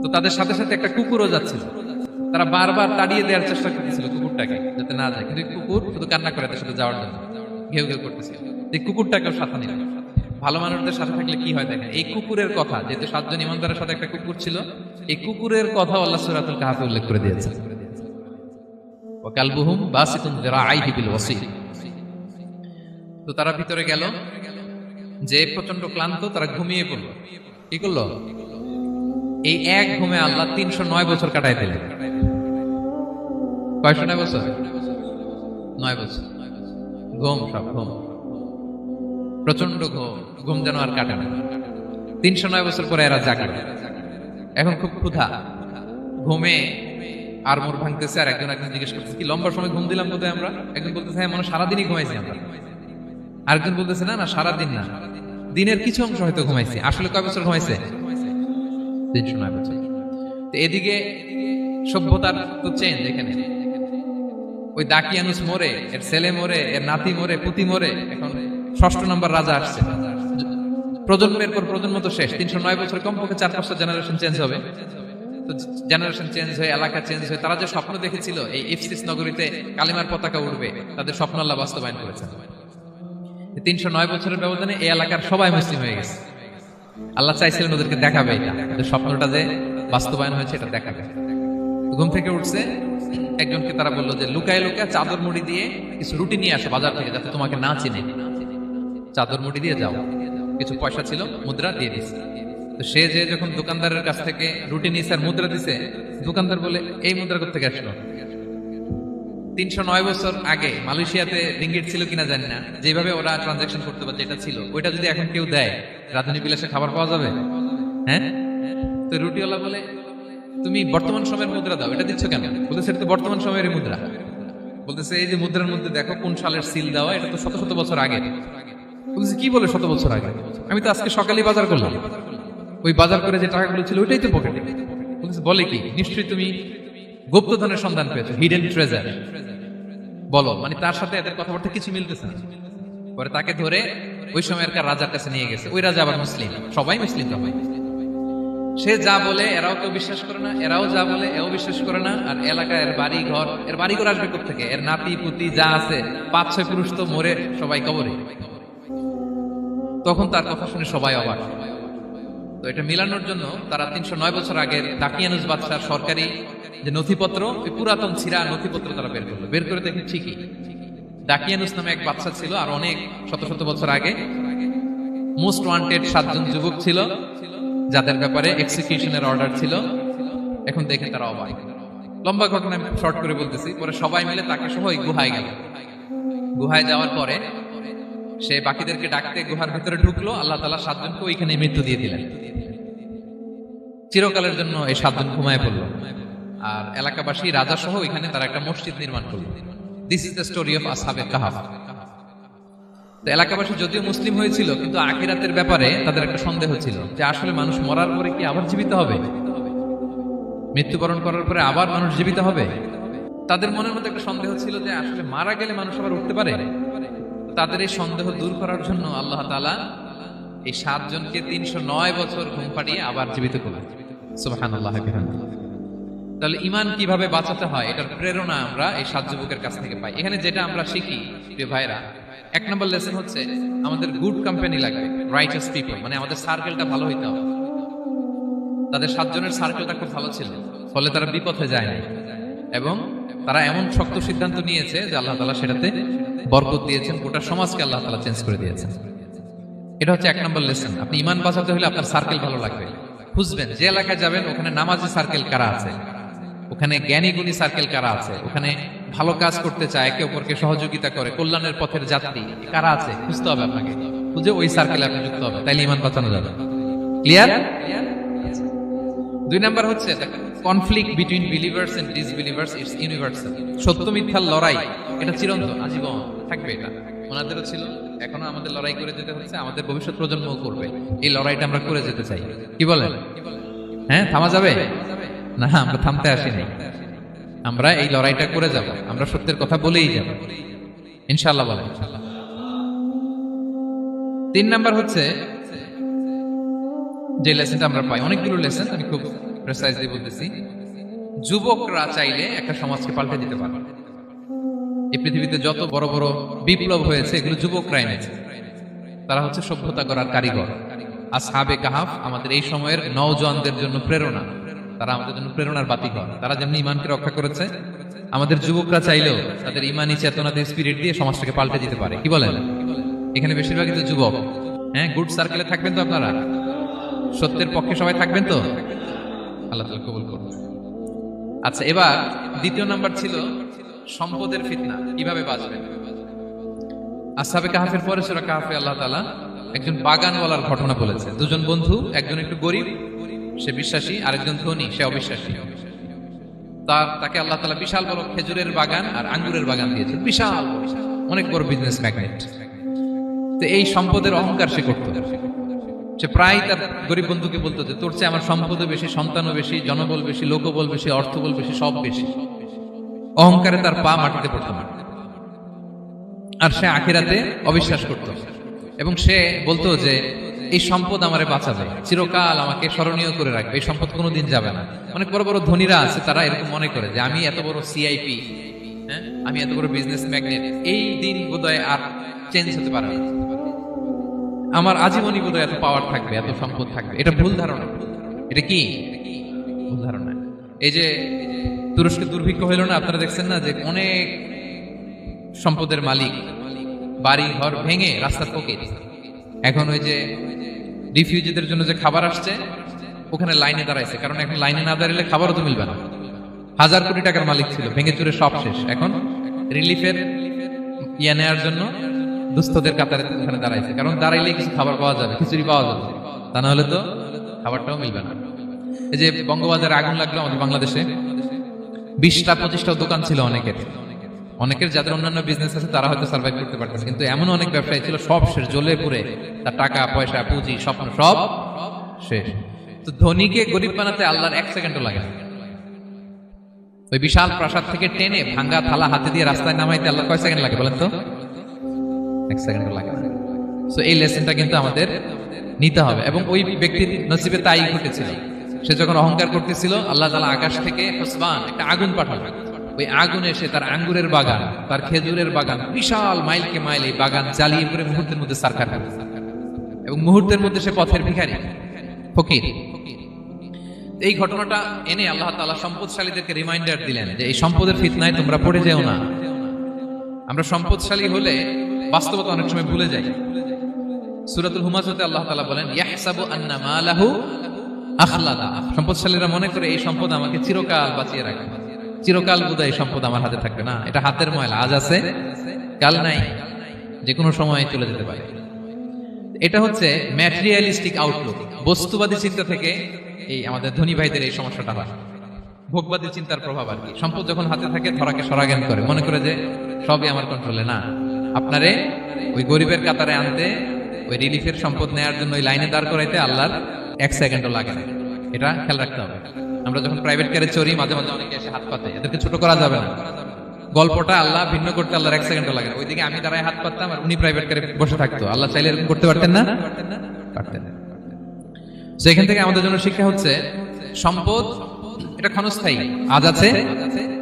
তো তাদের সাথে সাথে একটা কুকুরও যাচ্ছিল। তারা বারবার তাড়িয়ে দেওয়ার চেষ্টা করতেছিল কুকুরটাকে, যাতে না যায়, কিন্তু কুকুর শুধু কান্না করে তার সাথে যাওয়ার জন্য ঘেউ ঘেউ করতেছিল। এই কুকুরটাকেও সাথে নিল। ভালো মানুষদের সাথে থাকলে কি হয় দেখেন, এই কুকুরের কথা, যেহেতু 7 জন ইমানদারের সাথে একটা কুকুর ছিল, এই কুকুরের কথা আল্লাহ সূরাতুল কাহাফে উল্লেখ করে দিয়েছে। ওয়া কালবুহুম বাসিতুন যিরাআইহি বিল ওয়াসিল। তো তারা ভিতরে গেল, যে প্রচন্ড ক্লান্ত, তারা ঘুমিয়ে পড়ল। কি করলো? এই এক ঘুমে আল্লাহ 309 বছর কাটায় দিলেন। কয়শো 9 বছর? 9 বছর। ঘুম, সব ঘুম, প্রচন্ড ঘুম, ঘুম যেন আর কাটে না। 309 বছর পরে এরা জাগলো। এখন খুব ক্ষুধা, ঘুমে আর মোর ভাঙতেছে। আর একজন জিজ্ঞেস করতেছে, কি লম্বা সময় ঘুম দিলাম বোধহয় আমরা? একজন বলতেছে, হ্যাঁ মনে সারাদিনই ঘুমাইছি আমরা। আরেকজন বলতেছে, না না সারাদিন না, দিনের কিছু অংশ হয়তো ঘুমাইছি। আসলে কয় বছর ঘুমাইছে? 309 বছর। তো এদিকে সভ্যতার তো চেঞ্জ। এখানে ওই দাকিয়ানুস মরে, এর ছেলে মরে, এর নাতি মরে, পুতি মরে, এখন 6ষ্ঠ নম্বর রাজা আসছে। প্রজন্মের পর প্রজন্ম তো শেষ। 309 বছর, কমপক্ষে 4-5টা জেনারেশন চেঞ্জ হবে। তো জেনারেশন চেঞ্জ হয়ে, এলাকা চেঞ্জ হয়ে, তারা যে স্বপ্ন দেখেছিল এই ইফসিস নগরীতে কালিমার পতাকা উঠবে, তাদের স্বপ্ন আল্লাহ বাস্তবায়ন করেছেন। 309 বছরের ব্যবধানে এই এলাকার সবাই মুসলিম হয়ে গেছে। আল্লাহ চাইছিলেন ওদেরকে দেখাবে এটা, ওদের স্বপ্নটা যে বাস্তবায়ন হয়েছে এটা দেখাবে। ঘুম থেকে উঠছে, একজনকে তারা বললো যে লুকায় লুকায় চাদর মুড়ি দিয়ে কিছু রুটি নিয়ে আসো বাজার থেকে, যাতে তোমাকে না চিনে। চাদর মুড়ি দিয়ে যাও। কিছু পয়সা ছিল, মুদ্রা দিয়ে দিছে। তো সে যে যখন দোকানদারের কাছ থেকে রুটি নিয়েছে আর মুদ্রা দিছে, দোকানদার বলে, এই মুদ্রা কোত্থেকে আসলো? 309 বছর আগে মালয়েশিয়াতে রিঙ্গিট ছিল কিনা জানি না, যেভাবে ওরা ট্রানজাকশন করতে পারে, যেটা ছিল ওইটা যদি এখন কেউ দেয়, রাজধানী বিলাসে খাবার পাওয়া যাবে? হ্যাঁ। তো রুটিওয়ালা বলে, তুমি বর্তমান সময়ের মুদ্রা দাও, এটা দিচ্ছ কেন? বলতেছে, এটা তো বর্তমান সময়ের মুদ্রা। বলতেছে, এই যে মুদ্রার মধ্যে দেখো কোন সালের সিল দেওয়া, এটা তো শত শত বছর আগে। বলতেছে, কি বলে শত বছর আগে? আমি তো আজকে সকালেই বাজার করলাম, ওই বাজার করে যে টাকাগুলো ছিল ওইটাই তো পকেটে। বলতেছে, বলে কি? নিশ্চয়ই তুমি গুপ্তধনের সন্ধান পেয়েছো, হিডেন ট্রেজার। বলো। মানে তার সাথে এদের কথাবার্তা কিছু মিলতেছে না। পরে তাকে ধরে ওই সময়কার রাজার কাছে নিয়ে গেছে। ওই রাজা আবার মুসলিম, সবাই মুসলিম সবাই। সে যা বলে এরাও কেউ বিশ্বাস করে না, এরাও যা বলে এও বিশ্বাস করে না। আর এলাকায় এর বাড়ি ঘর আসবে কোত্থেকে? এর নাতি পুতি যা আছে 5-6 পুরুষ তো মরে সবাই কবরে। তখন তার কথা শুনে সবাই অবাক। তো এটা মিলানোর জন্য তারা 309 বছর আগের দাকিয়ানুস বাদশার সরকারি যে নথিপত্র, ওই পুরাতন ছিঁড়া নথিপত্র তারা বের করলো। বের করে দেখে ঠিকই দাকিয়ানুস নামে এক বাদশা ছিল, আর অনেক শত শত বছর আগে মোস্ট ওয়ান্টেড 7 জন যুবক ছিল, যাদের ব্যাপারে এক্সিকিউশনের অর্ডার ছিল। এখন দেখে তারা অবাক। লম্বা ঘটনা আমি শর্ট করে বলতেছি। পরে সবাই মিলে তাকে সহ ওই গুহায় গেল। গুহায় যাওয়ার পরে সে বাকিদেরকে ডাকতে গুহার ভিতরে ঢুকলো। আল্লাহ তাআলা 7 জনকে ওইখানে মৃত্যু দিয়ে দিলেন। চিরকালের জন্য এই 7 জন ঘুমায় পড়লো। আর এলাকাবাসী রাজা সহ ওইখানে তারা একটা মসজিদ নির্মাণ করলো। This is the story of আসহাবে কাহাফ। তো এলাকাবাসী যদিও মুসলিম হয়েছিল, কিন্তু আখিরাতের ব্যাপারে তাদের একটা সন্দেহ ছিল যে আসলে মানুষ মরার পরে কি আবার জীবিত হবে? মৃত্যুবরণ করার পরে আবার মানুষ জীবিত হবে? তাদের মনের মধ্যে একটা সন্দেহ ছিল যে আসলে মারা গেলে মানুষ আবার উঠতে পারে। তাদের এই সন্দেহ দূর করার জন্য আল্লাহ তাআলা এই 7 জনকে 309 বছর ঘুম পাড়িয়ে আবার জীবিত করলেন। সুবহানাল্লাহ। তাহলে ঈমান কিভাবে বাঁচাতে হয়, এটার প্রেরণা আমরা এই 7 যুবকের কাছ থেকে পাই। এখানে যেটা আমরা শিখি প্রিয় ভাইরা, 1 নম্বর লেসন হচ্ছে আমাদের গুড কোম্পানি লাগবে, রাইটাস পিপল। মানে আমাদের সার্কেলটা ভালো হইতে হবে। তাদের 7 জনের সার্কেলটা খুব ভালো ছিল, ফলে তারা বিপথে যায় না, এবং তারা এমন শক্ত সিদ্ধান্ত নিয়েছে যে আল্লাহ তাআলা সেটাতে বরকত দিয়েছেন, গোটা সমাজকে আল্লাহ তাআলা চেঞ্জ করে দিয়েছেন। এটা হচ্ছে 1 নম্বর লেসন। আপনি ঈমান বাঁচাতে হলে আপনার সার্কেল ভালো লাগবে। খুঁজবেন যে এলাকায় যাবেন ওখানে নামাজি সার্কেল কারা আছে, ওখানে জ্ঞানী গুণী সার্কেল কারা আছে, ওখানে ভালো কাজ করতে চায়, একে অপরকে সহযোগিতা করে, কল্যাণের পথের যাত্রী কারা আছে খুঁজতে হবে আপনাকে। খুঁজে ওই সার্কেলে আপনি যুক্ত হবে, তাইলে ঈমান বাঁচানো যাবে। ক্লিয়ার? 2 নাম্বার হচ্ছে conflict between believers and disbelievers it's universal. সত্য মিথ্যার লড়াই, এটা চিরন্তন, আজীবন থাকবে। এটা ওনাদেরও ছিল, এখনো আমাদের লড়াই করে যেতে হচ্ছে, আমাদের ভবিষ্যৎ প্রজন্মও করবে। এই লড়াইটা আমরা করে যেতে চাই। কি বলেন? হ্যাঁ, থামা যাবে না? আমরা থামতে আসিনি, আমরা এই লড়াইটা করে যাব। আমরা সত্যের কথা বলেই যাব ইনশাআল্লাহ। বলেন। 3 নাম্বার হচ্ছে যে লেসনটা আমরা পাই, অনেকগুলো লেসন, আমি খুব প্রেসাইজলি বলতেছি। যুবকরা চাইলে একটা সমাজকে পাল্টে দিতে পারে। এই পৃথিবীতে যত বড় বড় বিপ্লব হয়েছে এগুলো যুবকরা এনেছে। তারা হচ্ছে সভ্যতা গড়ার কারিগর। আসহাবে কাহাফ আমাদের এই সময়ের নওজওয়ানদের জন্য প্রেরণা। তারা আমাদের জন্য প্রেরণার বাতিঘর। তারা যেমনি ঈমানকে রক্ষা করেছে, আমাদের যুবকরা চাইলেও তাদের ঈমানি চেতনাতে স্পিরিট দিয়ে সমাজটাকে পাল্টে দিতে পারে। কি বলেন? এখানে বেশিরভাগই তো যুবক। হ্যাঁ, গুড সার্কেলে থাকবেন তো আপনারা? সত্যের পক্ষে সবাই থাকবেন তো? আল্লাহ তাআলা কবুল করুন। আচ্ছা, এবার দ্বিতীয় নাম্বার ছিল সম্পদের ফিতনা, কিভাবে বাঁচবেন। আসহাবে কাহফের পরে সূরা কাহফে আল্লাহ তাআলা একজন বাগানওয়ালার ঘটনা বলেছে। দুজন বন্ধু, একজন একটু গরিব, সে বিশ্বাসী, আরেকজন ধনী, সে অবিশ্বাসী। তাকে আল্লাহ তাআলা বিশাল বড় খেজুরের বাগান আর আঙ্গুরের বাগান দিয়েছে, বিশাল অনেক বড় বিজনেস ম্যাগনেট। তো এই সম্পদের অহংকার সে করত। সে প্রায় তার গরিব বন্ধুকে বলতো যে তোর চেয়ে আমার সম্পদও বেশি, সন্তানও বেশি, জনবল বেশি, লোকবল বেশি, অর্থবল বেশি, সব বেশি। অহংকারে তার পা মাটিতে পড়তো না। আর সে আখিরাতে অবিশ্বাস করত এবং সে বলতো যে এই সম্পদ আমারে বাঁচাবে, চিরকাল আমাকে স্মরণীয় করে রাখবে, এই সম্পদ কোনোদিন যাবে না। অনেক বড় বড় ধনীরা আছে, তারা এরকম মনে করে যে আমি এত বড় সিআইপি, আমি এত বড় বিজনেস ম্যাগনেট, এই দিন বোধহয় আর চেঞ্জ হতে পারে না, আমার আজীবনই বোধহয় এত পাওয়ার থাকবে, এত সম্পদ থাকবে। এটা ভুল ধারণা। এটা কি ভুল ধারণা? এই যে তুরস্কে দুর্ভিক্ষ হইল না, আপনারা দেখছেন না যে অনেক সম্পদের মালিক বাড়ি ঘর ভেঙে রাস্তার ফকির। এখন ওই যে রিফিউজিদের জন্য যে খাবার আসছে, ওখানে লাইনে দাঁড়াইছে, কারণ এখন লাইনে না দাঁড়ালে খাবারও তো মিলবে না। 1000 কোটি টাকার মালিক ছিল, ভেঙে চুরে সব শেষ। এখন রিলিফের নেওয়ার জন্য দুস্থদের কাতারে ওখানে দাঁড়াইছে, কারণ দাঁড়াইলে কিছু খাবার পাওয়া যাবে, খিচুড়ি পাওয়া যাবে, তা না হলে তো খাবারটাও মিলবে না। এই যে বঙ্গবাজারে আগুন লাগলো আমাদের বাংলাদেশে, 20টা-25টা দোকান ছিল অনেকের যাদের অন্যান্য বিজনেস আছে তারা হয়তো সার্ভাইভ করতে পারতেন, কিন্তু এমন অনেক ব্যবসায়ী ছিল সব শেষ, জ্বলে পুড়ে, তার টাকা পয়সা পুঁজি স্বপ্ন সব শেষ। তো ধনীকে গরিব বানাতে আল্লাহর 1 সেকেন্ডও লাগে না। ওই বিশাল প্রাসাদ থেকে টেনে ভাঙ্গা থালা হাতে দিয়ে রাস্তায় নামাইতে আল্লাহ কয় সেকেন্ড লাগে বলেন তো? 1 সেকেন্ডও লাগে না। সো এই লেসনটা কিন্তু আমাদের নিতে হবে। এবং ওই ব্যক্তির নসিবে তাই ঘটেছিল। সে যখন অহংকার করতেছিল, আল্লাহ তাআলা আকাশ থেকে হুসবান একটা আগুন পাঠালো। ওই আগুন এসে তার আঙ্গুরের বাগান, তার খেজুরের বাগান, বিশাল মাইলকে মাইল এই বাগান জ্বালিয়ে পুরো মুহূর্তের মধ্যে সারখার করে, এবং মুহূর্তের মধ্যে সে পথের ভিখারি, ফকির। এই ঘটনাটা এনে আল্লাহ তাআলা সম্পদশালীদেরকে রিমাইন্ডার দিলেন যে এই সম্পদের ফিতনায় তোমরা পড়ে যেও না। আমরা সম্পদশালী হলে বাস্তবতা অনেক সময় ভুলে যাই। সূরাতুল হুমাযাতে আল্লাহ তাআলা বলেন, ইয়াহসাবু আন্না মালাহু আখলাদা। সম্পদশালীরা মনে করে এই সম্পদ আমাকে চিরকাল বাঁচিয়ে রাখবে, চিরকাল বোধহয় এই সম্পদ আমার হাতে থাকবে। না, এটা হাতের ময়লা, আজ আছে কাল নাই, যে কোনো সময় চলে যেতে পারে। এটা হচ্ছে ম্যাটেরিয়ালিস্টিক আউটলুক, বস্তুবাদী চিন্তা থেকে এই আমাদের ধনী ভাইদের এই সমস্যাটা হয়। ভোগবাদী চিন্তার প্রভাব আর কি। সম্পদ যখন হাতে থাকে ধরাকে সরাজ্ঞান করে, মনে করে যে সবই আমার কন্ট্রোলে। না, আপনারে ওই গরিবের কাতারে আনতে, ওই রিলিফের সম্পদ নেওয়ার জন্য ওই লাইনে দাঁড় করাইতে আল্লাহর 1 সেকেন্ডও লাগে না। এটা খেয়াল রাখতে হবে। আমরা যখন প্রাইভেট কারে চড়ি, মাঝে মাঝে অনেকে এসে হাত পাতে, এদেরকে ছোট করা যাবে না। গল্পটা আল্লাহ ভিন্ন করতে আল্লাহর 1 সেকেন্ডও লাগে না। ওইদিকে আমি দাঁড়ায় হাত পাততাম আর উনি প্রাইভেট কারে বসে থাকতো, আল্লাহ চাইলে এরকম করতে পারতেন না? পারতেন। তো এখান থেকে আমাদের জন্য শিক্ষা হচ্ছে সম্পদ এটা ক্ষণস্থায়ী, আজ আছে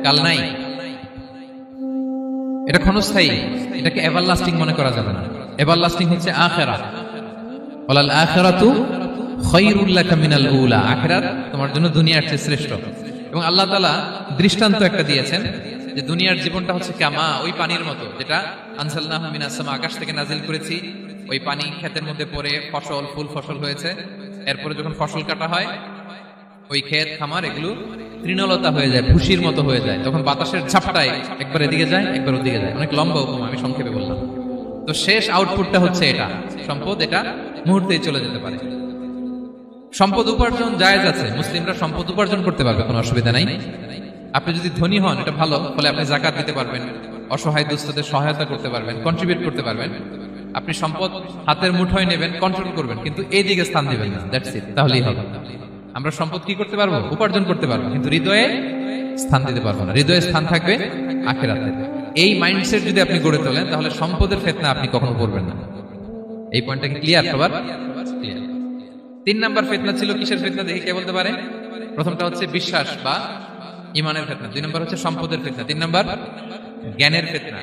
কাল নাই। এটা ক্ষণস্থায়ী, এটাকে এভারলাস্টিং মনে করা যাবে না। এভারলাস্টিং হচ্ছে আখিরাত। ওয়ালাল আখিরাতু খায়রুল লাকা মিনাল উলা। আখিরাত তোমার জন্য দুনিয়ার চেয়ে শ্রেষ্ঠ। এবং আল্লাহ তাআলা দৃষ্টান্ত একটা দিয়েছেন যে দুনিয়ার জীবনটা হচ্ছে কামা, ওই পানির মতো, যেটা আনসালনাহু মিনাস সামা, আকাশ থেকে নাজিল করেছি। ওই পানি ক্ষেতের মধ্যে পড়ে ফসল, ফুল ফসল হয়েছে। এরপরে যখন ফসল কাটা হয়, ওই ক্ষেত খামার এগুলো তৃণলতা হয়ে যায়, ভুসির মতো হয়ে যায়। তখন বাতাসের ঝাপটায় একবার এদিকে যায়, একবার ওদিকে যায়। অনেক লম্বা উপমা, আমি সংক্ষেপে বললাম। তো শেষ আউটপুটটা হচ্ছে এটা, সম্পদ এটা মুহূর্তেই চলে যেতে পারে। সম্পদ উপার্জন জায়েজ আছে, মুসলিমরা সম্পদ উপার্জন করতে পারবে, কোনো অসুবিধা নাই। আপনি যদি ধনী হন এটা ভালো, ফলে আপনি যাকাত দিতে পারবেন, অসহায় দুস্থদের সহায়তা করতে পারবেন, কন্ট্রিবিউট করতে পারবেন। আপনি সম্পদ হাতের মুঠোয় নেবেন, কন্ট্রোল করবেন, কিন্তু এই দিকে স্থান দিবেন না। দ্যাটস ইট, তাহলেই হবে। আমরা সম্পদ কি করতে পারবো? উপার্জন করতে পারবো, কিন্তু হৃদয়ে স্থান দিতে পারবো না। হৃদয়ে স্থান থাকবে আখিরাতে। এই মাইন্ডসেট যদি আপনি গড়ে তোলেন, তাহলে সম্পদের ফিতনা আপনি কখনো পড়বেন না। এই পয়েন্টটা কি ক্লিয়ার সবার? ক্লিয়ার। 3 নাম্বার ফিতনা ছিল কিসের ফিতনা দেখি কে বলতে পারে? প্রথমটা হচ্ছে বিশ্বাস বা ঈমানের ফিতনা, 2 নাম্বার হচ্ছে সম্পদের ফিতনা, 3 নাম্বার জ্ঞানের ফিতনা।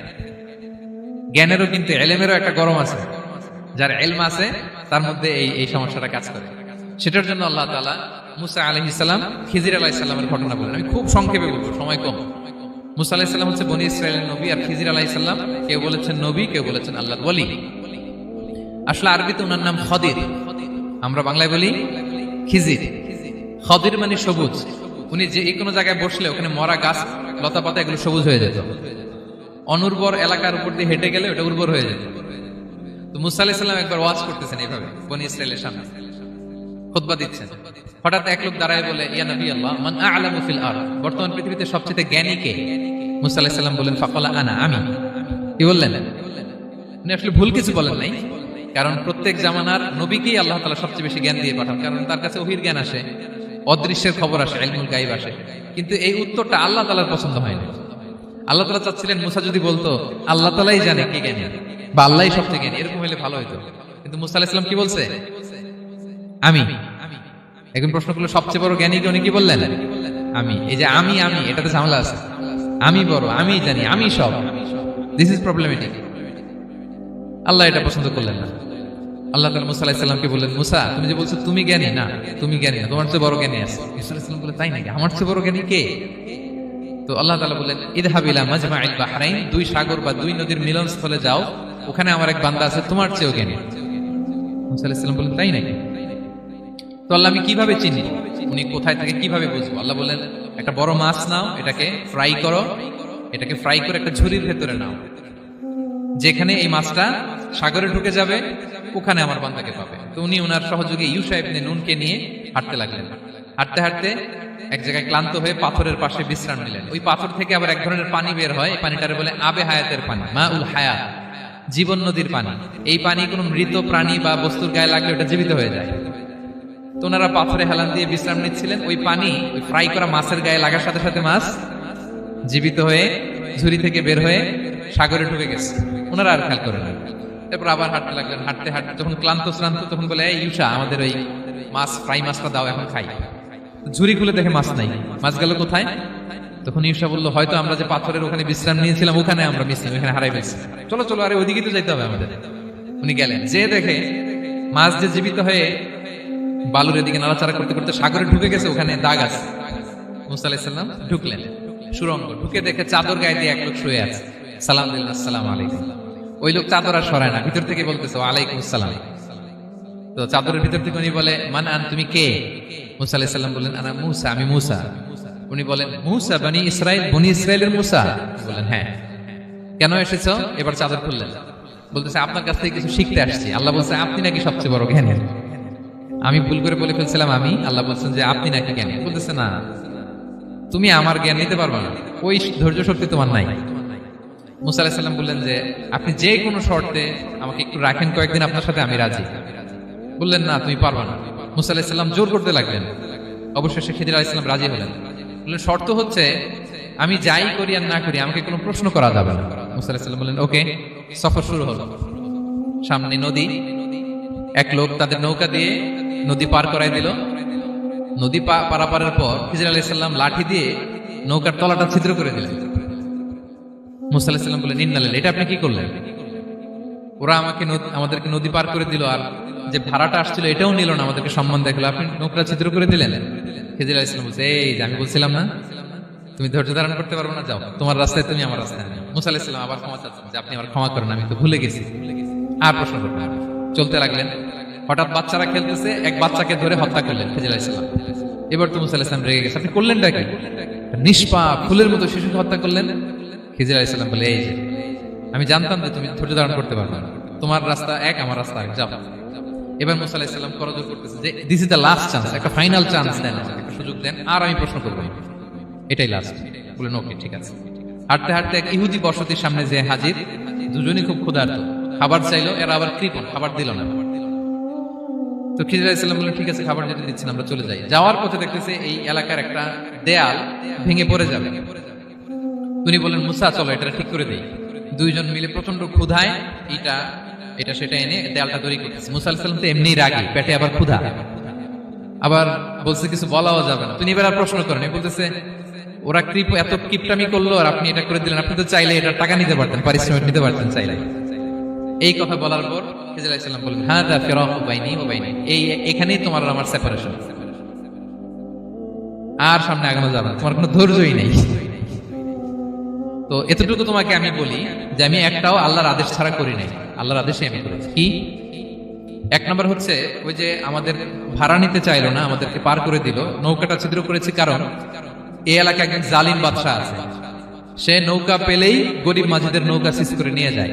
জ্ঞানেরও কিন্তু ইলমেরও একটা গরম আছে। যার ইলম আছে তার মধ্যে এই সমস্যাটা কাজ করে। সেটার জন্য আল্লাহ তাআলা মুসা আলাইহিস সালাম, খিজির আলাইহিস সালামের ঘটনা বলেন। আমি খুব সংক্ষেপে বলবো, সময় কম। মুসা আলাইহিস সালাম হচ্ছে বনি ইসরাইলের নবী, আর খিজির আলাইহিস সালাম কেউ বলেছেন নবী, কেউ বলেছেন আল্লাহর ওলি। আসলে আরবিতে ওনার নাম খদির, আমরা বাংলায় বলি খিজির। খদির মানে সবুজ, উনি যে কোনো জায়গায় বসলে ওখানে মরা গাছ লতা পাতা এগুলো সবুজ হয়ে যেত, অনুর্বর এলাকার উপর দিয়ে হেঁটে গেলে ওটা উর্বর হয়ে যেত। তো মুসা আলাইহিস সালাম একবার ওয়াজ করতেছেন এইভাবে বনি ইসরাইলের সামনে, খুতবা দিচ্ছেন। হঠাৎ এক লোক দাঁড়ায় বলে, ইয়া নবী আল্লাহ, মান আ'লামু ফিল আরদ, বর্তমান পৃথিবীতে সবচেয়ে জ্ঞানী কে? মুসা আলাইহিস সালাম বলেন, ফাকালা আনা, আমি। কি বললেন? উনি আসলে ভুল কিছু বলেন নাই, কারণ প্রত্যেক জামানার নবীকেই আল্লাহ তাআলা সবচেয়ে বেশি জ্ঞান দিয়ে পাঠান, কারণ তার কাছে ওহীর জ্ঞান আসে, অদৃশ্যের খবর আসে, ইলমুল গায়ব আসে। কিন্তু এই উত্তরটা আল্লাহ তাআলার পছন্দ হয়নি। আল্লাহ তাআলা চাচ্ছিলেন মুসা যদি বলতো আল্লাহ তাআলাই জানে কে জ্ঞানী বা আল্লাহই সবচেয়ে জ্ঞানী, এরকম হলে ভালো হতো। কিন্তু মুসা আলাইহিস সালাম কি বলছে? আমি। এখন প্রশ্ন করলো সবচেয়ে বড় জ্ঞানী কে? উনি কি বললেন? আমি। এই যে আমি আমি, এটাতে ঝামেলা আছে। আমি বড়, আমি জানি, আমি সব, দিস ইজ প্রবলেমেটিক। আল্লাহ এটা পছন্দ করলেন না। আল্লাহ তাআলা মুসা আলাইহিস সালামকে বললেন, মুসা তুমি যে বলছো তুমি জ্ঞানী, না তুমি জ্ঞানী না, তোমার চেয়ে বড় জ্ঞানী আছে। মুসা আলাইহিস সালাম বললেন, তাই নাকি? আমার চেয়ে বড় জ্ঞানী কে? তো আল্লাহ তাআলা বললেন, ইযহাব ইলা মাজমাইল বাহরাইন, দুই সাগর বা দুই নদীর মিলনস্থলে যাও, ওখানে আমার এক বান্দা আছে তোমার চেয়েও জ্ঞানী। মুসা আলাইহিস সালাম বললেন, তাই নাকি? তো আল্লাহ আমি কিভাবে চিনি, উনি কোথায় থেকে কিভাবে বুঝবো? আল্লাহ বললেন, একটা বড় মাছ নাও, এটাকে ফ্রাই করো, এটাকে ফ্রাই করে একটা ঝুড়ির ভেতরে নাও, যেখানে এই মাছটা সাগরে ঢুকে যাবে ওখানে আমার বান্দাকে পাবে। তো উনি ওনার সহযোগী ইউশা ইবনে নুনকে নিয়ে হাঁটতে লাগলেন। হাঁটতে হাঁটতে এক জায়গায় ক্লান্ত হয়ে পাথরের পাশে বিশ্রাম নিলেন। ওই পাথর থেকে আবার এক ধরনের পানি বের হয়, এই পানিটারে বলে আবে হায়াতের পানি, মা উল হায়াত, জীবন নদীর পানি। এই পানি কোনো মৃত প্রাণী বা বস্তুর গায়ে লাগলে ওটা জীবিত হয়ে যায়। তো ওনারা পাথরে হেলান দিয়ে বিশ্রাম নিচ্ছিলেন, ওই পানি ওই ফ্রাই করা মাছের গায়ে লাগার সাথে সাথে মাছ জীবিত হয়ে ঝুড়ি থেকে বের হয়ে সাগরে ঢুকে গেছে। ওনারা আর খেয়াল করেন না। তারপর আবার হাঁটতে লাগলেন। হাঁটতে হাঁটতে যখন ক্লান্ত শ্রান্ত, তখন বলে, এই ইউশা, আমাদের ওই মাছ ফ্রাই মাছটা দাও, এখন খাই। ঝুড়ি খুলে দেখে মাছ নাই। মাছ গেল কোথায়? তখন ইউশা বললো, হয়তো আমরা যে পাথরের ওখানে বিশ্রাম নিয়েছিলাম ওখানে আমরা মিসিং, ওখানে হারাই ফেলছি। চলো চলো, আরে ওইদিকে তো যাইতে হবে আমাদের। উনি গেলেন, যে দেখে মাছ যে জীবিত হয়ে বালুর এদিকে নাড়াচাড়া করতে করতে সাগরে ঢুকে গেছে, ওখানে দাগ আছে। মুসা আলাইহিস সালাম ঢুকলেন সুরঙ্গ, ঢুকে দেখে চাদর গায়ে দিয়ে এক লোক শুয়ে আছে। সালাম দিলেন, আসসালামু আলাইকুম। ওই লোক চাদর আর সরায় না, ভিতর থেকে বলতেছে, ওয়ালাইকুম আসসালাম। তো চাদরের ভিতর থেকে উনি বলে, মান আন, তুমি কে? মুসা আলাইহিস সালাম বললেন, আনা মুসা, আমি মুসা। উনি বলেন, মুসা বনি ইসরাইল, বনি ইসরাইলের মুসা? বলেন, হ্যাঁ। কেন এসেছো? এবার চাদর খুললেন। বলতেছে, আপনার কাছ থেকে কিছু শিখতে আসছি। আল্লাহ বলছে, আপনি নাকি সবচেয়ে বড় জ্ঞানী। আমি ভুল করে বলে ফেলছিলাম আমি, আল্লাহ বলছেন যে আপনি নাকি জ্ঞানী। বলতেছে, না, তুমি আমার জ্ঞান নিতে পারবে না, ওই ধৈর্য শক্তি তোমার নাই। মুসা আলাইহিস সালাম বললেন যে আপনি যে কোনো শর্তে আমাকে একটু রাখেন, কয়েকদিন আপনার সাথে আমি রাজি। বললেন, না, তুমি পারবে না। মুসা আলাইহিস সালাম জোর করতে লাগলেন। অবশেষে খিদির আলাইহিস সালাম রাজি হলেন। বললেন, শর্ত হচ্ছে আমি যাই করি আর না করি আমাকে কোনো প্রশ্ন করা যাবে না। মুসা আলাইহিস সালাম বললেন, ওকে। সফর শুরু হলো। সামনে নদী, এক লোক তাদের নৌকা দিয়ে নদী পার করাই দিল। নদী পারাপারের পর খিজির আলাইহিস সালাম লাঠি দিয়ে নৌকার তলাটা ছিদ্র করে দিলেন। মুসা আলাইহিস সালাম বললেন, ইন্নালিল্লাহ, এটা আপনি কি করলেন? ওরা আমাদেরকে নদী পার করে দিল, আর যে ভাড়াটা আসছিল এটাও নিল না, আমাদেরকে সম্মান দেখালো, আপনি নৌকা ছিদ্র করে দিলেন। খিজির আলাইহিস সালাম বলছে, এই যে আমি বলছিলাম না তুমি ধৈর্য ধারণ করতে পারবে না, যাও তোমার রাস্তায় তুমি, আমার রাস্তায় আমি। মুসা আলাইহিস সালাম আবার ক্ষমা চাচ্ছেন যে আপনি আমার ক্ষমা করেন, আমি তো ভুলে গেছি। আর প্রশ্ন করবেন না। চলতে লাগলেন। হঠাৎ বাচ্চারা খেলতেছে, এক বাচ্চাকে ধরে হত্যা করলেন খিজির আলাইহিস সালাম। এবার তো মুসা আলাইহিস সালাম রেগে গেছে, আপনি করলেনটা কি? নিষ্পাপ ফুলের মতো শিশুকে হত্যা করলেন। খিজির আলাইহিস সালাম বলে, এই যে আমি জানতাম যে তুমি ধৈর্য ধারণ করতে পারবে না, তোমার রাস্তা এক, আমার রাস্তা এক, যাও। এবার মুসা আলাইহিস সালাম করজোর করতেছে যে this is the last chance, একটা ফাইনাল চান্স দেন, একটা সুযোগ দেন, আর আমি প্রশ্ন করবো, এটাই লাস্ট। বলেন, ওকে, ঠিক আছে। হাঁটতে হাঁটতে এক ইহুদি বসতির সামনে যে হাজির, দুজনই খুব ক্ষুধার্ত, খাবার চাইলো, এরা আবার কৃপণ, খাবার দিল না। তো খিজির আলাইহিস সালাম বললেন, ঠিক আছে, খাবার যেতে দিচ্ছেন, আমরা চলে যাই। যাওয়ার পথে দেখতেছে এই এলাকার একটা দেয়াল ভেঙে পড়ে যাবে। উনি বলেন, মুসা চলো এটা ঠিক করে দেই। দুইজন মিলে প্রচন্ড ক্ষুধায় এটা সেটা এনে দেয়ালটা তৈরি করতেছে। মুসা আলাইহিস সালাম তো এমনি রাগী, পেটে আবার ক্ষুধা, আবার বলছে কিছু বলাও যাবে না। তিনি এবার আর প্রশ্ন করেন, বলতেছে, ওরা এত কিপটামি করলো আর আপনি এটা করে দিলেন, আপনি তো চাইলে এটা টাকা নিতে পারতেন, পারিশ্রমিক নিতে পারতেন চাইলে। এই কথা বলার পর খিজির আলাইহিস সালাম বললেন, হাযা ফিরাকু বাইনি ওয়া বাইনি, এখানেই তোমার আর আমার সেপারেশন, আর সামনে আগানো যাবে না, তোমার কোনো ধৈর্যই নেই। তো এতটুকু তোমাকে আমি বলি যে আমি একটাও আল্লাহর আদেশ ছাড়া করি নাই, আল্লাহর আদেশে আমি করেছি। কি? এক নম্বর হচ্ছে ওই যে আমাদের ভাড়া নিতে চাইলো না, আমাদেরকে পার করে দিল, নৌকাটা ছিদ্র করেছে কারণ এই এলাকায় একজন জালিম বাদশা আছে, সে নৌকা পেলেই গরিব মাঝিদের নৌকা সিজ করে নিয়ে যায়।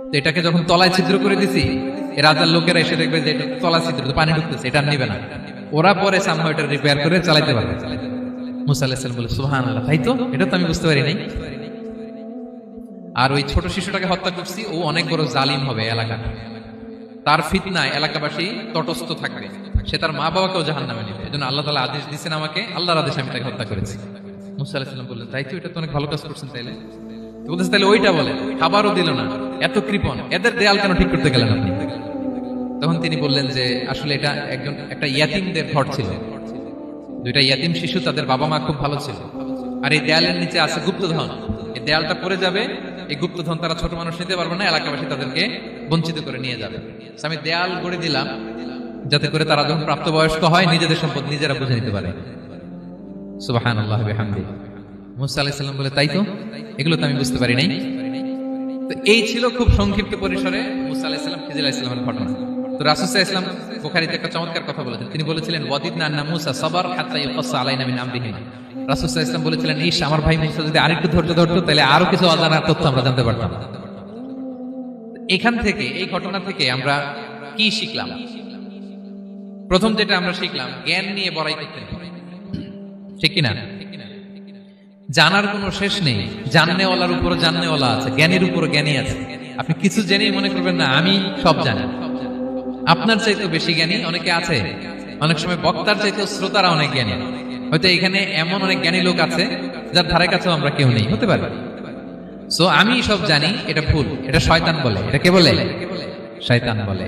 তো এটাকে যখন তলায় ছিদ্র করে দিছি, রাজার লোকেরা এসে দেখবে যে এটা তলা ছিদ্র, পানি ঢুকতেছে, এটা নিবে না, ওরা পরে সামহাও এটা রিপেয়ার করে চালাইতে পারবে। মুসা আলাইহিস সালাম বলে সুবহানাল্লাহ, তাই তো, এটা তো আমি বুঝতে পারি নাই। আর ওই ছোট শিশুটাকে হত্যা করছি, ও অনেক বড় জালিম হবে এলাকা, তার ফিতনায় এলাকাবাসী তটস্থ থাকবে, সে তার মা বাবাকেও জাহান্নামে নেবে। এজন্য আল্লাহ তাআলা আদেশ দিয়েছেন আমাকে, আল্লাহর আদেশে আমি তাকে হত্যা করেছি। মুসা আলাইহিস সালাম বললেন তাই তো, এটা তো অনেক ভালো কাজ করছেন, তাইলে বলতেছে তাহলে ওইটা বলে, খাবারও দিল না, এত কৃপণ, এদের দেয়াল কেন ঠিক করতে গেলেন আপনি? তখন তিনি বললেন যে আসলে এটা একটা ইয়াতিমদের ঘর ছিল, দুইটা ইয়াতিম শিশু, তাদের বাবা মা খুব ভালো ছিল, আর এই দেয়ালের নিচে আছে গুপ্তধন, এই দেয়ালটা পড়ে যাবে, এই গুপ্তধন তারা ছোট মানুষ নিতে পারবে না, এলাকাবাসী তাদেরকে বঞ্চিত করে নিয়ে যাবে। আমি দেয়াল গড়ে দিলাম যাতে করে তারা যখন প্রাপ্তবয়স্ক হয় নিজেদের সম্পদ নিজেরা বুঝে নিতে পারে। সুবহানাল্লাহ বিহামদিহি। মুসা আলাইহিস সালাম বলে তাই তো, এগুলো তো আমি বুঝতে পারি নাই। তো এই ছিল খুব সংক্ষিপ্ত পরিসরে মুসা আলাইহিস সালাম খিজির আলাইহিস সালামের ঘটনা। তো রাসূল সাল্লাল্লাহু আলাইহি ওয়াসাল্লাম বুখারীতে একটা চমৎকার কথা বলেছেন, তিনি বলেছিলেন ওয়াদিদনা আন্না মুসা সাবার হাত্তা ইয়াকাসসা আলাইনা মিন আমরিহি। রাসূল সাল্লাল্লাহু আলাইহি ওয়াসাল্লাম বলেছিলেন ইস, আমার ভাই মুসা যদি আরেকটু ধৈর্য ধরতো তাহলে আরো কিছু অজানা তথ্য আমরা জানতে পারতাম। এখান থেকে, এই ঘটনা থেকে আমরা কি শিখলাম? প্রথম যেটা আমরা শিখলাম, জ্ঞান নিয়ে বড়াই করতে নেই, ঠিক কিনা? জানার কোনো শেষ নেই, জাননেওয়ালার উপরও জাননেওয়ালা আছে, জ্ঞানীর উপরও জ্ঞানী আছে। আপনি কিছু জেনেই মনে করবেন না আমি সব জানি, আপনার চাইতে বেশি জ্ঞানী অনেকে আছে। অনেক সময় বক্তার চাইতে শ্রোতারা অনেক জ্ঞানী। হয়তো এখানে এমন অনেক জ্ঞানী লোক আছে যার ধারে কাছেও আমরা কেউ নেই, হতে পারে। সো আমি সব জানি, এটা ভুল, এটা শয়তান বলে। এটা কে বলে? শয়তান বলে।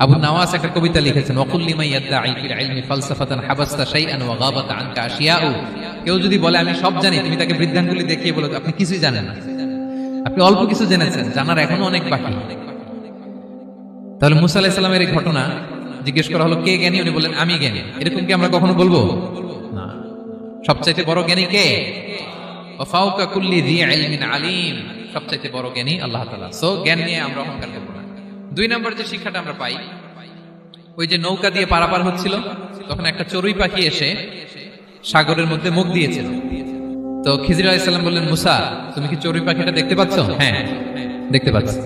আবু নাওয়াস একটা কবিতা লিখেছেন, ওয়াকুল লিমান ইয়াদঈ ফিল ইলমি ফালসাফাতান হাবাসতা শাইআন ওয়া গাবাত আনকা আশিয়াউ। কেউ যদি বলে আমি সব জানি, তুমি তাকে বৃদ্ধাঙ্গুলি দেখিয়ে বলো আপনি কিছুই জানেন না, আপনি অল্প কিছু জেনেছেন, জানার এখনো অনেক বাকি। তাহলে মুসা আলাইহিস সালামের এই ঘটনা জিজ্ঞেস করা হলো কে জ্ঞানী, উনি বললেন আমি জ্ঞানী। এরকম কি আমরা কখনো বলবো? না। সবচাইতে বড় জ্ঞানী কে? ওয়া ফাওকা কুল্লি যী ইলমিন আলিম। সবচাইতে বড় জ্ঞানী আল্লাহ তাআলা। সো জ্ঞান নিয়ে আমরা অহংকার করব না। দুই নম্বর যে শিক্ষাটা আমরা পাই, ওই যে নৌকা দিয়ে পারাপার হচ্ছিল, তখন একটা চড়ুই পাখি এসে সাগরের মধ্যে মুখ দিয়েছিল। তো খিজির আলাইহিস সালাম বললেন মুসা, তুমি কি চড়ুই পাখিটা দেখতে পাচ্ছ? হ্যাঁ দেখতে পাচ্ছি।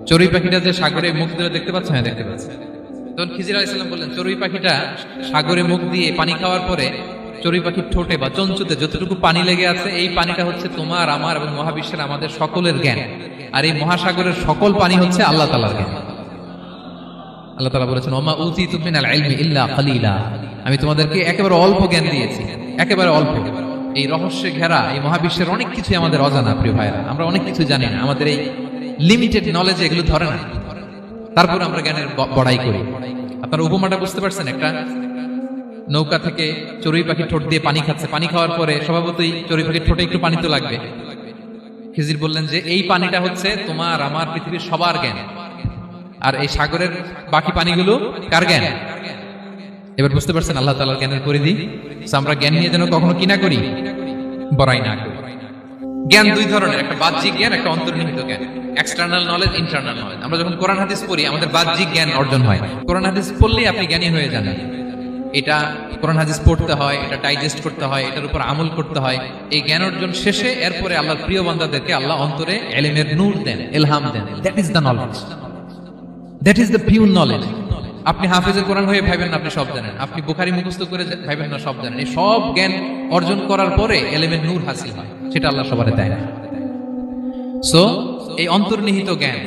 চড়ুই পাখিটা যে সাগরে মুখ দিয়ে দেখতে পাচ্ছ? হ্যাঁ দেখতে পাচ্ছি। তখন খিজির আলাইহিস সালাম বললেন চড়ুই পাখিটা সাগরে মুখ দিয়ে পানি খাওয়ার পরে চড়ুই পাখির ঠোঁটে বা চঞ্চুতে যতটুকু পানি লেগে আছে, এই পানিটা হচ্ছে তোমার, আমার এবং মহাবিশ্বের আমাদের সকলের জ্ঞান। আর এই মহাসাগরের সকল পানি হচ্ছে আল্লাহ তাআলার জ্ঞান। আল্লাহ তাআলা বলেছেন ওমা উতিতু মিনাল ইলমি ইল্লা কালিলা। আমি তোমাদেরকে একেবারে অল্প জ্ঞান দিয়েছি, একেবারে অল্প। এই রহস্যে ঘেরা এই মহাবিশ্বের অনেক কিছু আমাদের অজানা। প্রিয় ভাইরা, আমরা অনেক কিছু জানি না, আমাদের এই লিমিটেড নলেজ এগুলো ধরে না, তারপর আমরা জ্ঞানের বড়াই করি। আপনারা উপমাটা বুঝতে পারছেন? একটা নৌকা থেকে চড়ুই পাখি ঠোঁট দিয়ে পানি খাচ্ছে, পানি খাওয়ার পরে স্বভাবতই চড়ুই পাখির ঠোঁটে একটু পানি তো লাগবে। খিজির বললেন যে এই পানিটা হচ্ছে তোমার, আমার, পৃথিবীর সবার জ্ঞান, আর এই সাগরের বাকি পানিগুলো কার জ্ঞান? এবার বুঝতে পারছেন আল্লাহ তাআলার জ্ঞানের পরিধি। আমরা জ্ঞান নিয়ে যেন কখনো কি না করি, বড়াই না করি। জ্ঞান দুই ধরনের, একটা বাহ্যিক জ্ঞান, একটা অন্তর্নিহিত জ্ঞান। External knowledge, internal knowledge. আমরা যখন কোরআন হাদিস পড়ি আমাদের বাহ্যিক জ্ঞান অর্জন হয়। কোরআন হাদিস পড়লেই আপনি জ্ঞানী হয়ে যান। এটা কোরআন হাদিস পড়তে হয়, এটা ডাইজেস্ট করতে হয়, এটার উপর আমল করতে হয়। এই জ্ঞান অর্জন শেষে এরপরে আল্লাহর প্রিয় বান্দাদেরকে আল্লাহ অন্তরে ইলমের নূর দেন, ইলহাম দেন। That is the knowledge, that is the pure knowledge. আপনি হাফেজে কোরআন হয়ে ভাইবেন না আপনি সব জানেন, আপনি বুখারী মুখস্থ করে ভাইবেন না সব জানেন। এই সব জ্ঞান অর্জন করার পরে ইলমের নূর হাসিল হয়, সেটা আল্লাহ সবারে দেয় না। সো এই অন্তর্নিহিত জ্ঞান,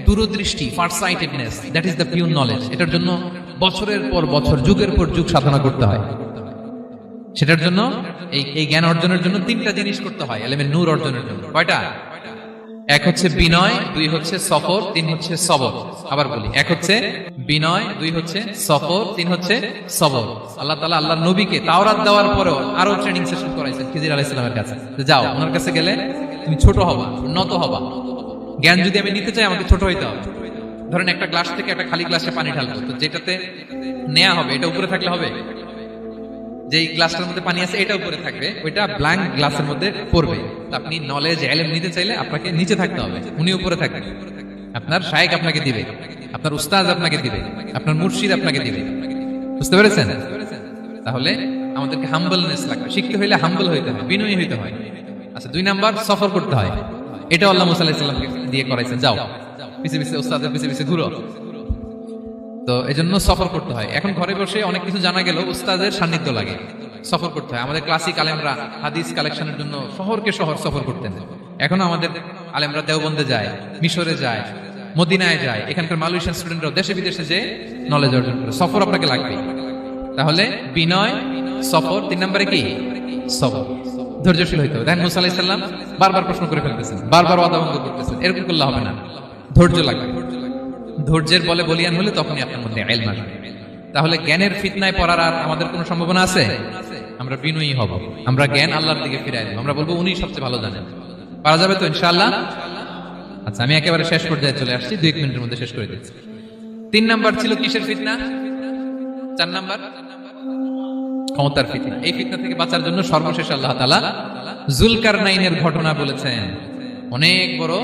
দূরদৃষ্টি, farsightedness, that is the pure knowledge. এটার জন্য বছরের পর বছর, যুগের পর যুগ সাধনা করতে হয়। সেটার জন্য এই জ্ঞান অর্জনের জন্য তিনটা জিনিস করতে হয় ইলমের নূর অর্জনের জন্য। কয়টা? এক হচ্ছে বিনয়, দুই হচ্ছে সফর, তিন হচ্ছে সবর। আবার বলি, এক হচ্ছে বিনয়, দুই হচ্ছে সফর, তিন হচ্ছে সবর। আল্লাহ তাআলা আল্লাহর নবীকে তাওরাত দেওয়ার পরেও আরো ট্রেনিং সেশন করাইছেন খিজির আলাইহিস সালামের কাছে। যাও, ওনার কাছে গেলে তুমি ছোট হবা, নত হবা। জ্ঞান যদি আমি নিতে চাই আমাকে ছোট হইতে হবে। ধরেন একটা গ্লাস থেকে একটা খালি গ্লাসে পানি ঢালবো, তো যেটাতে নেওয়া হবে এটা উপরে থাকলে হবে? যেই গ্লাসটার মধ্যে পানি আছে এটা উপরে থাকবে, ওইটা ব্ল্যাঙ্ক গ্লাসের মধ্যে পড়বে। আপনি নলেজ, ইলম নিতে চাইলে আপনাকে নিচে থাকতে হবে, উনি উপরে থাকবেন, আপনার শায়েখ আপনাকে দিবে। আপনার উস্তাদ আপনাকে দিবে, আপনার মুর্শিদ আপনাকে দিবে। বুঝতে পেরেছেন? তাহলে আমাদেরকে হাম্বলনেস লাগবে, শিখতে হইলে হাম্বল হইতে হয়, বিনয়ী হইতে হয়। আচ্ছা, 2 নাম্বার সফর করতে হয়। এটা আল্লাহ মুসা আলাইহিস সালামকে দিয়ে করাইছেন, যাও পিছে পিছে উস্তাদের পিছে পিছে ঘুরো। তো এই জন্য সফর করতে হয়। এখন ঘরে বসে অনেক কিছু জানা গেল, উস্তাদের সান্নিধ্য লাগে, সফর করতে হয়। আমাদের ক্লাসিক আলেমরা হাদিস কালেকশনের জন্য শহরকে শহর সফর করতেন। এখন আমাদের আলেমরা দেওবন্দে যায়, মিশরে যায়, মদিনায় যায়, এখানকার মালয়েশিয়ান স্টুডেন্টরাও দেশে বিদেশে যে নলেজ অর্জন করে। সফর আপনাকে লাগবে। তাহলে বিনয়, সফর, 3 নম্বরে কি সবর, ধৈর্যশীল হইতে হবে। দেখেন মুসা আলাইহিস সালাম বারবার প্রশ্ন করে ফেলতেছেন, বারবার ওয়াদা ভঙ্গ করতেছেন, এরকম করলে হবে না, ধৈর্য লাগবে। ধৈর্যের বলে বলিয়ান হলে তখনই আপনার মধ্যে ইলম আসবে। তাহলে জ্ঞানের ফিতনায় পড়ার আর আমাদের কোনো সম্ভাবনা আছে? আমরা বিনয়ী হব, আমরা জ্ঞান আল্লাহর দিকে ফিরাই দেব, আমরা বলবো উনি সবচেয়ে ভালো জানেন। পারা যাবে তো ইনশাআল্লাহ? আচ্ছা, আমি একেবারে শেষ পর্যায়ে চলে আসছি, 2 মিনিটের মধ্যে শেষ করে দিচ্ছি। 3 নাম্বার ছিল কিসের ফিতনা? 4 নাম্বার ক্ষমতার ফিতনা। এই ফিতনা থেকে বাঁচার জন্য সর্বশেষ আল্লাহ তাআলা যুলকারনাইনের ঘটনা বলেছেন। অনেক বড়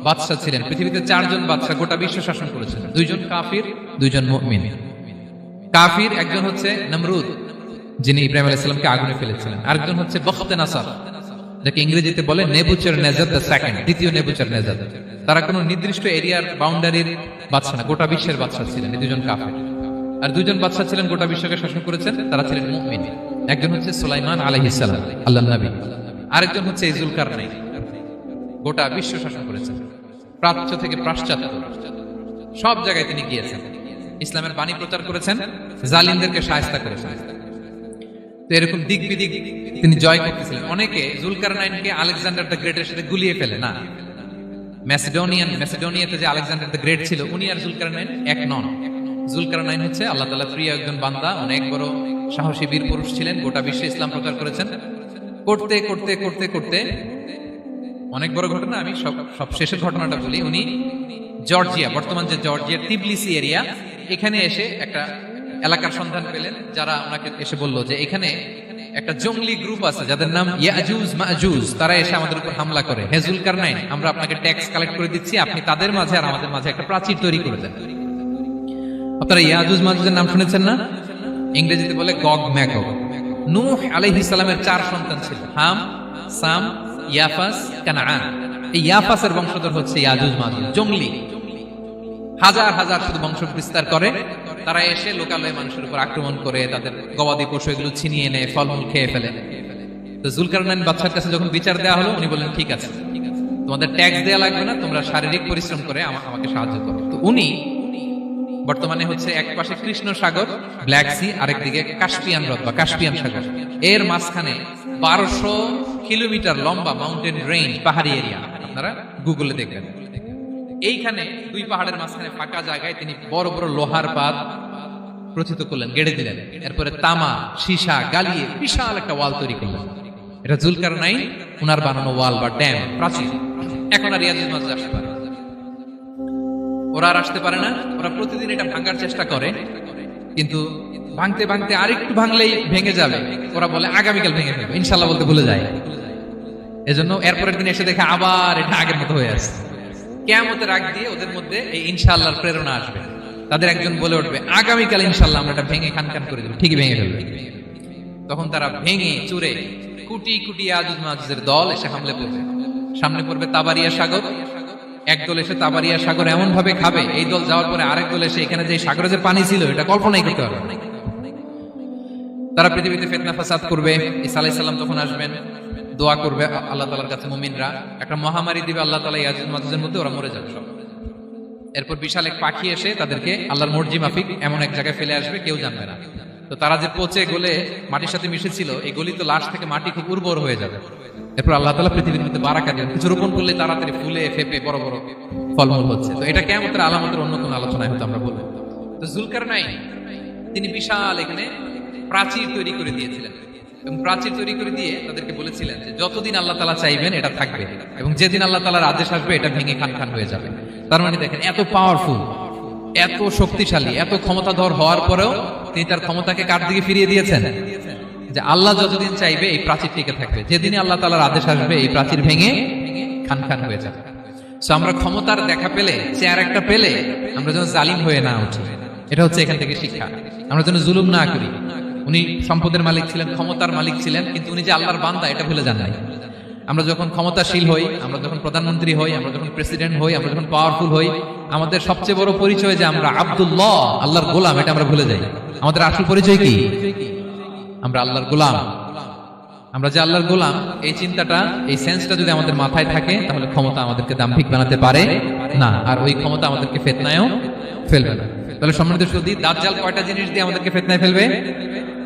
বাদশা ছিলেন, পৃথিবীতে 4 জন বাদশা গোটা বিশ্ব শাসন করেছেন, 2 জন কাফির, 2 জন মুমিন। কাফির একজন হচ্ছে নমরুদ, যিনি ইব্রাহিম আলাইহিস সালামকে আগুনে ফেলেছিলেন। আরেকজন হচ্ছে বখতে নাসার, যাকে ইংরেজিতে বলে নেবুচারনেজার দ্য সেকেন্ড, দ্বিতীয় নেবুচারনেজার। তারা কোনো নির্দিষ্ট এরিয়ার বাউন্ডারির বাদশা না, গোটা বিশ্বের বাদশা ছিলেন। এই 2 জন কাফির। আর 2 জন বাদশা ছিলেন গোটা বিশ্বকে শাসন করেছেন, তারা ছিলেন মুমিন। একজন হচ্ছে সুলাইমান আলাইহিস সালাম, আল্লাহর নবী। আরেকজন হচ্ছে যুলকারনাইন, গোটা বিশ্ব শাসন করেছেন, প্রাচ্য থেকে পাশ্চাত্য সব জায়গায় তিনি গিয়েছেন, ইসলামের বাণী প্রচার করেছেন, জালিমদেরকে শায়েস্তা করেছেন। তো এরকম দিক বিদিক তিনি জয় করতেছিলেন। অনেকে যুলকারনাইনকে আলেকজান্ডার দ্য গ্রেটের সাথে গুলিয়ে ফেলে, না, ম্যাসিডোনিয়াতে যে আলেকজান্ডার দ্য গ্রেট ছিল, উনি আর যুলকারনাইন এক নন। যুলকারনাইন হচ্ছে আল্লাহ তাআলার প্রিয় একজন বান্দা, অনেক বড় সাহসী বীর পুরুষ ছিলেন, গোটা বিশ্বে ইসলাম প্রচার করেছেন। করতে করতে করতে করতে অনেক বড় ঘটনা, আমি সব শেষের ঘটনাটা বলি। উনি জর্জিয়া, বর্তমান যে জর্জিয়ার তিবলিসি এরিয়া, এখানে এসে একটা এলাকার সন্ধান পেলেন, যারা ওনাকে এসে বলল যে এখানে একটা জঙ্গলি গ্রুপ আছে যাদের নাম ইয়াজুজ মাজুজ, তারা এসে আমাদের উপর হামলা করে। হে যুলকারনাইন, আমরা আপনাকে ট্যাক্স কালেক্ট করে দিচ্ছি, আপনি তাদের মাঝে আর আমাদের মাঝে একটা প্রাচীর তৈরি করে দেন। আপনারা ইয়াজুজ মাজুজের নাম শুনেছেন না? ইংরেজিতে বলে গগ ম্যাগগ। নূহ আলাইহিস সালামের 4 সন্তান ছিল, হাম, সাম, ইয়াফাস, কানাআন। এই ইয়াফাসের বংশধর হচ্ছে ইয়াজুজ মাজুজ, জঙ্গলি, হাজার হাজার শুধু বংশ বিস্তার করে। তারা এসে লোকালয়ে মানুষের উপর আক্রমণ করে, তাদের গবাদি পশু এগুলো ছিনিয়ে এনে ফলমূল খেয়ে ফেলে। তো যুলকারনাইন বাদশার কাছে যখন বিচার দেওয়া হলো, উনি বললেন ঠিক আছে, তোমাদের ট্যাক্স দেওয়া লাগবে না, তোমরা শারীরিক পরিশ্রম করে আমাকে সাহায্য করো। তো উনি বর্তমানে হচ্ছে এক পাশে কৃষ্ণ সাগর, ব্ল্যাক সি, আরেকদিকে কাস্পিয়ান হ্রদ বা কাস্পিয়ান সাগর, এর মাঝখানে 1200 কিলোমিটার লম্বা মাউন্টেন রেঞ্জ, পাহাড়ি এরিয়া, আপনারা গুগলে দেখবেন। এইখানে 2 পাহাড়ের মাঝখানে ফাঁকা জায়গায় তিনি বড় বড় লোহার পাত প্রথিত করলেন, গেড়ে দিলেন। এরপরে তামা, সীসা গালিয়ে বিশাল একটা ওয়াল তৈরি করলেন। এটা যুলকারনাইন উনার বানানো ওয়াল বা ড্যাম, প্রাচীর। এখন আর ইয়াজুজ মাজুজ আসতে পারে, ওরা আর আসতে পারে না। ওরা প্রতিদিন এটা ভাঙার চেষ্টা করে, কিন্তু ভাঙতে ভাঙতে আরেকটু ভাঙলেই ভেঙে যাবে। ওরা বলে আগামীকাল ভেঙে ফেলবে, ইনশাল্লাহ বলতে ভুলে যায়। এজন্য এরপরের দিন এসে দেখে আবার এটা আগের মতো হয়ে আসছে। কিয়ামতের আগ দিয়ে ওদের মধ্যে এই ইনশাআল্লাহর প্রেরণা আসবে। তাদের একজন বলে উঠবে, আগামীকাল ইনশাআল্লাহ আমরা এটা ভেঙে খানখান করে দেব, ঠিকই ভেঙে ফেলবে। তখন তারা ভেঙে চুরে কুটি কুটি ইয়াজুজ মাজুজের দল এসে হামলে পড়বে। সামনে পড়বে তাবারিয়া সাগর, এক দল এসে তাবারিয়া সাগর এমন ভাবে খাবে, এই দল যাওয়ার পরে আরেক দল এসে এখানে যে সাগরে যে পানি ছিল এটা কল্পনাই করতে পারবে না। তারা পৃথিবীতে ফিতনা ফাসাদ করবে। ঈসা আলাইহিস সালাম তখন আসবেন, দোয়া করবে আল্লাহ তাআলার কাছে মুমিনরা, একটা মহামারী দিবে আল্লাহ তাআলা ইয়াজুজ মাজুজের মধ্যে, ওরা মরে যাবে সব। এরপর বিশাল এক পাখি এসে তাদেরকে আল্লাহর মর্জি মাফিক এমন এক জায়গায় ফেলে আসবে, কেউ জানবে না। তো তারা যে পচে গলে মাটির সাথে মিশেছিল, এই গলিত লাশ থেকে মাটি খুব উর্বর হয়ে যাবে। এরপর আল্লাহ তাআলা পৃথিবীর মধ্যে বারাকা দিবেন, কিছু রোপণ করলে তাড়াতাড়ি ফুলে ফেপে বড় বড় ফলমূল হচ্ছে। তো এটা কিয়ামতের আলামতের অন্য কোনো আলোচনায় হয়তো আমরা বলবো। তো যুলকারনাইন তিনি বিশাল এখানে প্রাচীর তৈরি করে দিয়েছিলেন, এবং প্রাচীর তৈরি করে দিয়ে তাদেরকে বলেছিলেন যে যতদিন আল্লাহ তাআলা চাইবেন এটা থাকবে, এবং যেদিন আল্লাহ তাআলার আদেশ আসবে এটা ভেঙে খান খান হয়ে যাবে। তার মানে দেখেন, এত পাওয়ারফুল, এত শক্তিশালী, এত ক্ষমতাধর হওয়ার পরেও তিনি তার ক্ষমতাকে কার দিকে ফিরিয়ে দিয়েছেন? যে আল্লাহ যতদিন চাইবে এই প্রাচীর টিকে থাকবে, যেদিন আল্লাহ তাআলার আদেশ আসবে এই প্রাচীর ভেঙে খান খান হয়ে যাবে। সো আমরা ক্ষমতার দেখা পেলে, চেয়ার একটা পেলে আমরা যেন জালিম হয়ে না উঠি, এটা হচ্ছে এখান থেকে শিক্ষা। আমরা যেন জুলুম না করি। উনি সম্পদের মালিক ছিলেন, ক্ষমতার মালিক ছিলেন, কিন্তু উনি যে আল্লাহর বান্দা এটা ভুলে যান নাই। আমরা যখন ক্ষমতাশীল হই, আমরা যখন প্রধানমন্ত্রী হই, আমরা যখন প্রেসিডেন্ট হই, আমরা যখন পাওয়ারফুল হই, আমাদের সবচেয়ে বড় পরিচয় যে আমরা আব্দুল্লাহ, আল্লাহর গোলাম, এটা আমরা ভুলে যাই। আমাদের আসল পরিচয় কি? আমরা আল্লাহর গোলাম। আমরা যে আল্লাহর গোলাম, এই চিন্তাটা, এই সেন্সটা যদি আমাদের মাথায় থাকে, তাহলে ক্ষমতা আমাদেরকে দাম্ভিক বানাতে পারে না, আর ওই ক্ষমতা আমাদেরকে ফিতনায়ও ফেলবে না। তাহলে সম্মানিত সুধী, দাজ্জাল কয়টা জিনিস দিয়ে আমাদেরকে ফিতনায় ফেলবে?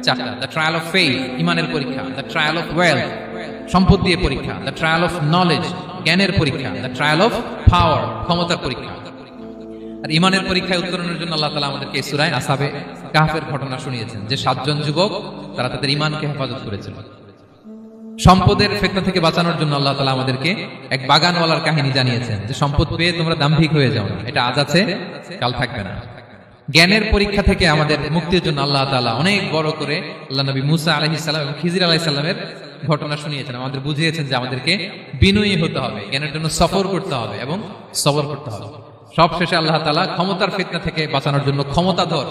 চারটা। দ্য ট্রায়াল অফ ফেইথ, ইমানের পরীক্ষা; দ্য ট্রায়াল অফ ওয়েলথ, সম্পদ দিয়ে পরীক্ষা; দ্য ট্রায়াল অফ নলেজ, জ্ঞানের পরীক্ষা; দ্য ট্রায়াল অফ পাওয়ার, ক্ষমতার পরীক্ষা। আর ইমানের পরীক্ষায় উত্তরণের জন্য আল্লাহ তাআলা আমাদেরকে সূরা আসহাবে কাহফের ঘটনা শুনিয়েছেন, যে 7 জন যুবক তারা তাদের ইমানকে হেফাজত করেছিল। সম্পদের ফিতনা থেকে বাঁচানোর জন্য আল্লাহ তাআলা আমাদেরকে এক বাগানওয়ালার কাহিনী জানিয়েছেন, যে সম্পদ পেয়ে তোমরা দাম্ভিক হয়ে যাও না, এটা আজ আছে কাল থাকবে না। জ্ঞানের পরীক্ষা থেকে আমাদের মুক্তির জন্য আল্লাহ তাআলা অনেক বড় করে আল্লাহ নবী মুসা আলাইহিস সালাম এবং খিজির আলাইহিস সালামের ঘটনা শুনিয়েছেন, আমাদের বুঝিয়েছেন যে আমাদেরকে বিনয়ী হতে হবে, জ্ঞানের জন্য সফর করতে হবে এবং সবর করতে হবে। সব শেষে আল্লাহ তাআলা ক্ষমতার ফিতনা থেকে বাঁচানোর জন্য ক্ষমতাধর,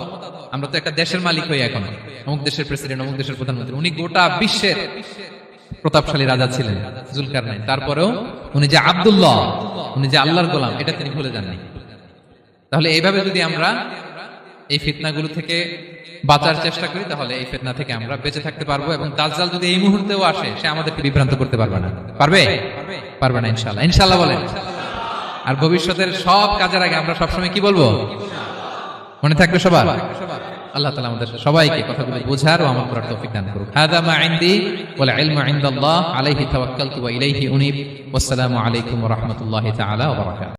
আমরা তো একটা দেশের মালিক হই এখন, অমুক দেশের প্রেসিডেন্ট, অমুক দেশের প্রধানমন্ত্রী, উনি গোটা বিশ্বের প্রতাপশালী রাজা ছিলেন জুলকারনাইন, তারপরেও উনি যে আব্দুল্লাহ, উনি যে আল্লাহর গোলাম, এটা তিনি ভুলে যাননি। তাহলে এইভাবে যদি আমরা এই ফিতনাগুলো থেকে বাঁচার চেষ্টা করি, তাহলে এই ফিতনা থেকে আমরা বেঁচে থাকতে পারবো, এবং দাজ্জাল যদি এই মুহূর্তেও আসে, সে আমাদেরকে বিভ্রান্ত করতে পারবে না। পারবে? পারবে না ইনশাআল্লাহ। ইনশাআল্লাহ বলেন। আর ভবিষ্যতের সব কাজের আগে আমরা সবসময় কি বলবো? মনে থাকবে সবার? আল্লাহ তাআলা আমাদের সবাইকে কথাগুলো বোঝার ও আমল করার তৌফিক দান করুন। হাদা মা ইনদি ওয়াল ইলমু ইনদাল্লাহ আলাইহি তাওয়াক্কালতু ওয়া ইলাইহি উনীব। ওয়াসসালামু আলাইকুম ওয়া রাহমাতুল্লাহি তাআলা ওয়া বারাকাতুহু।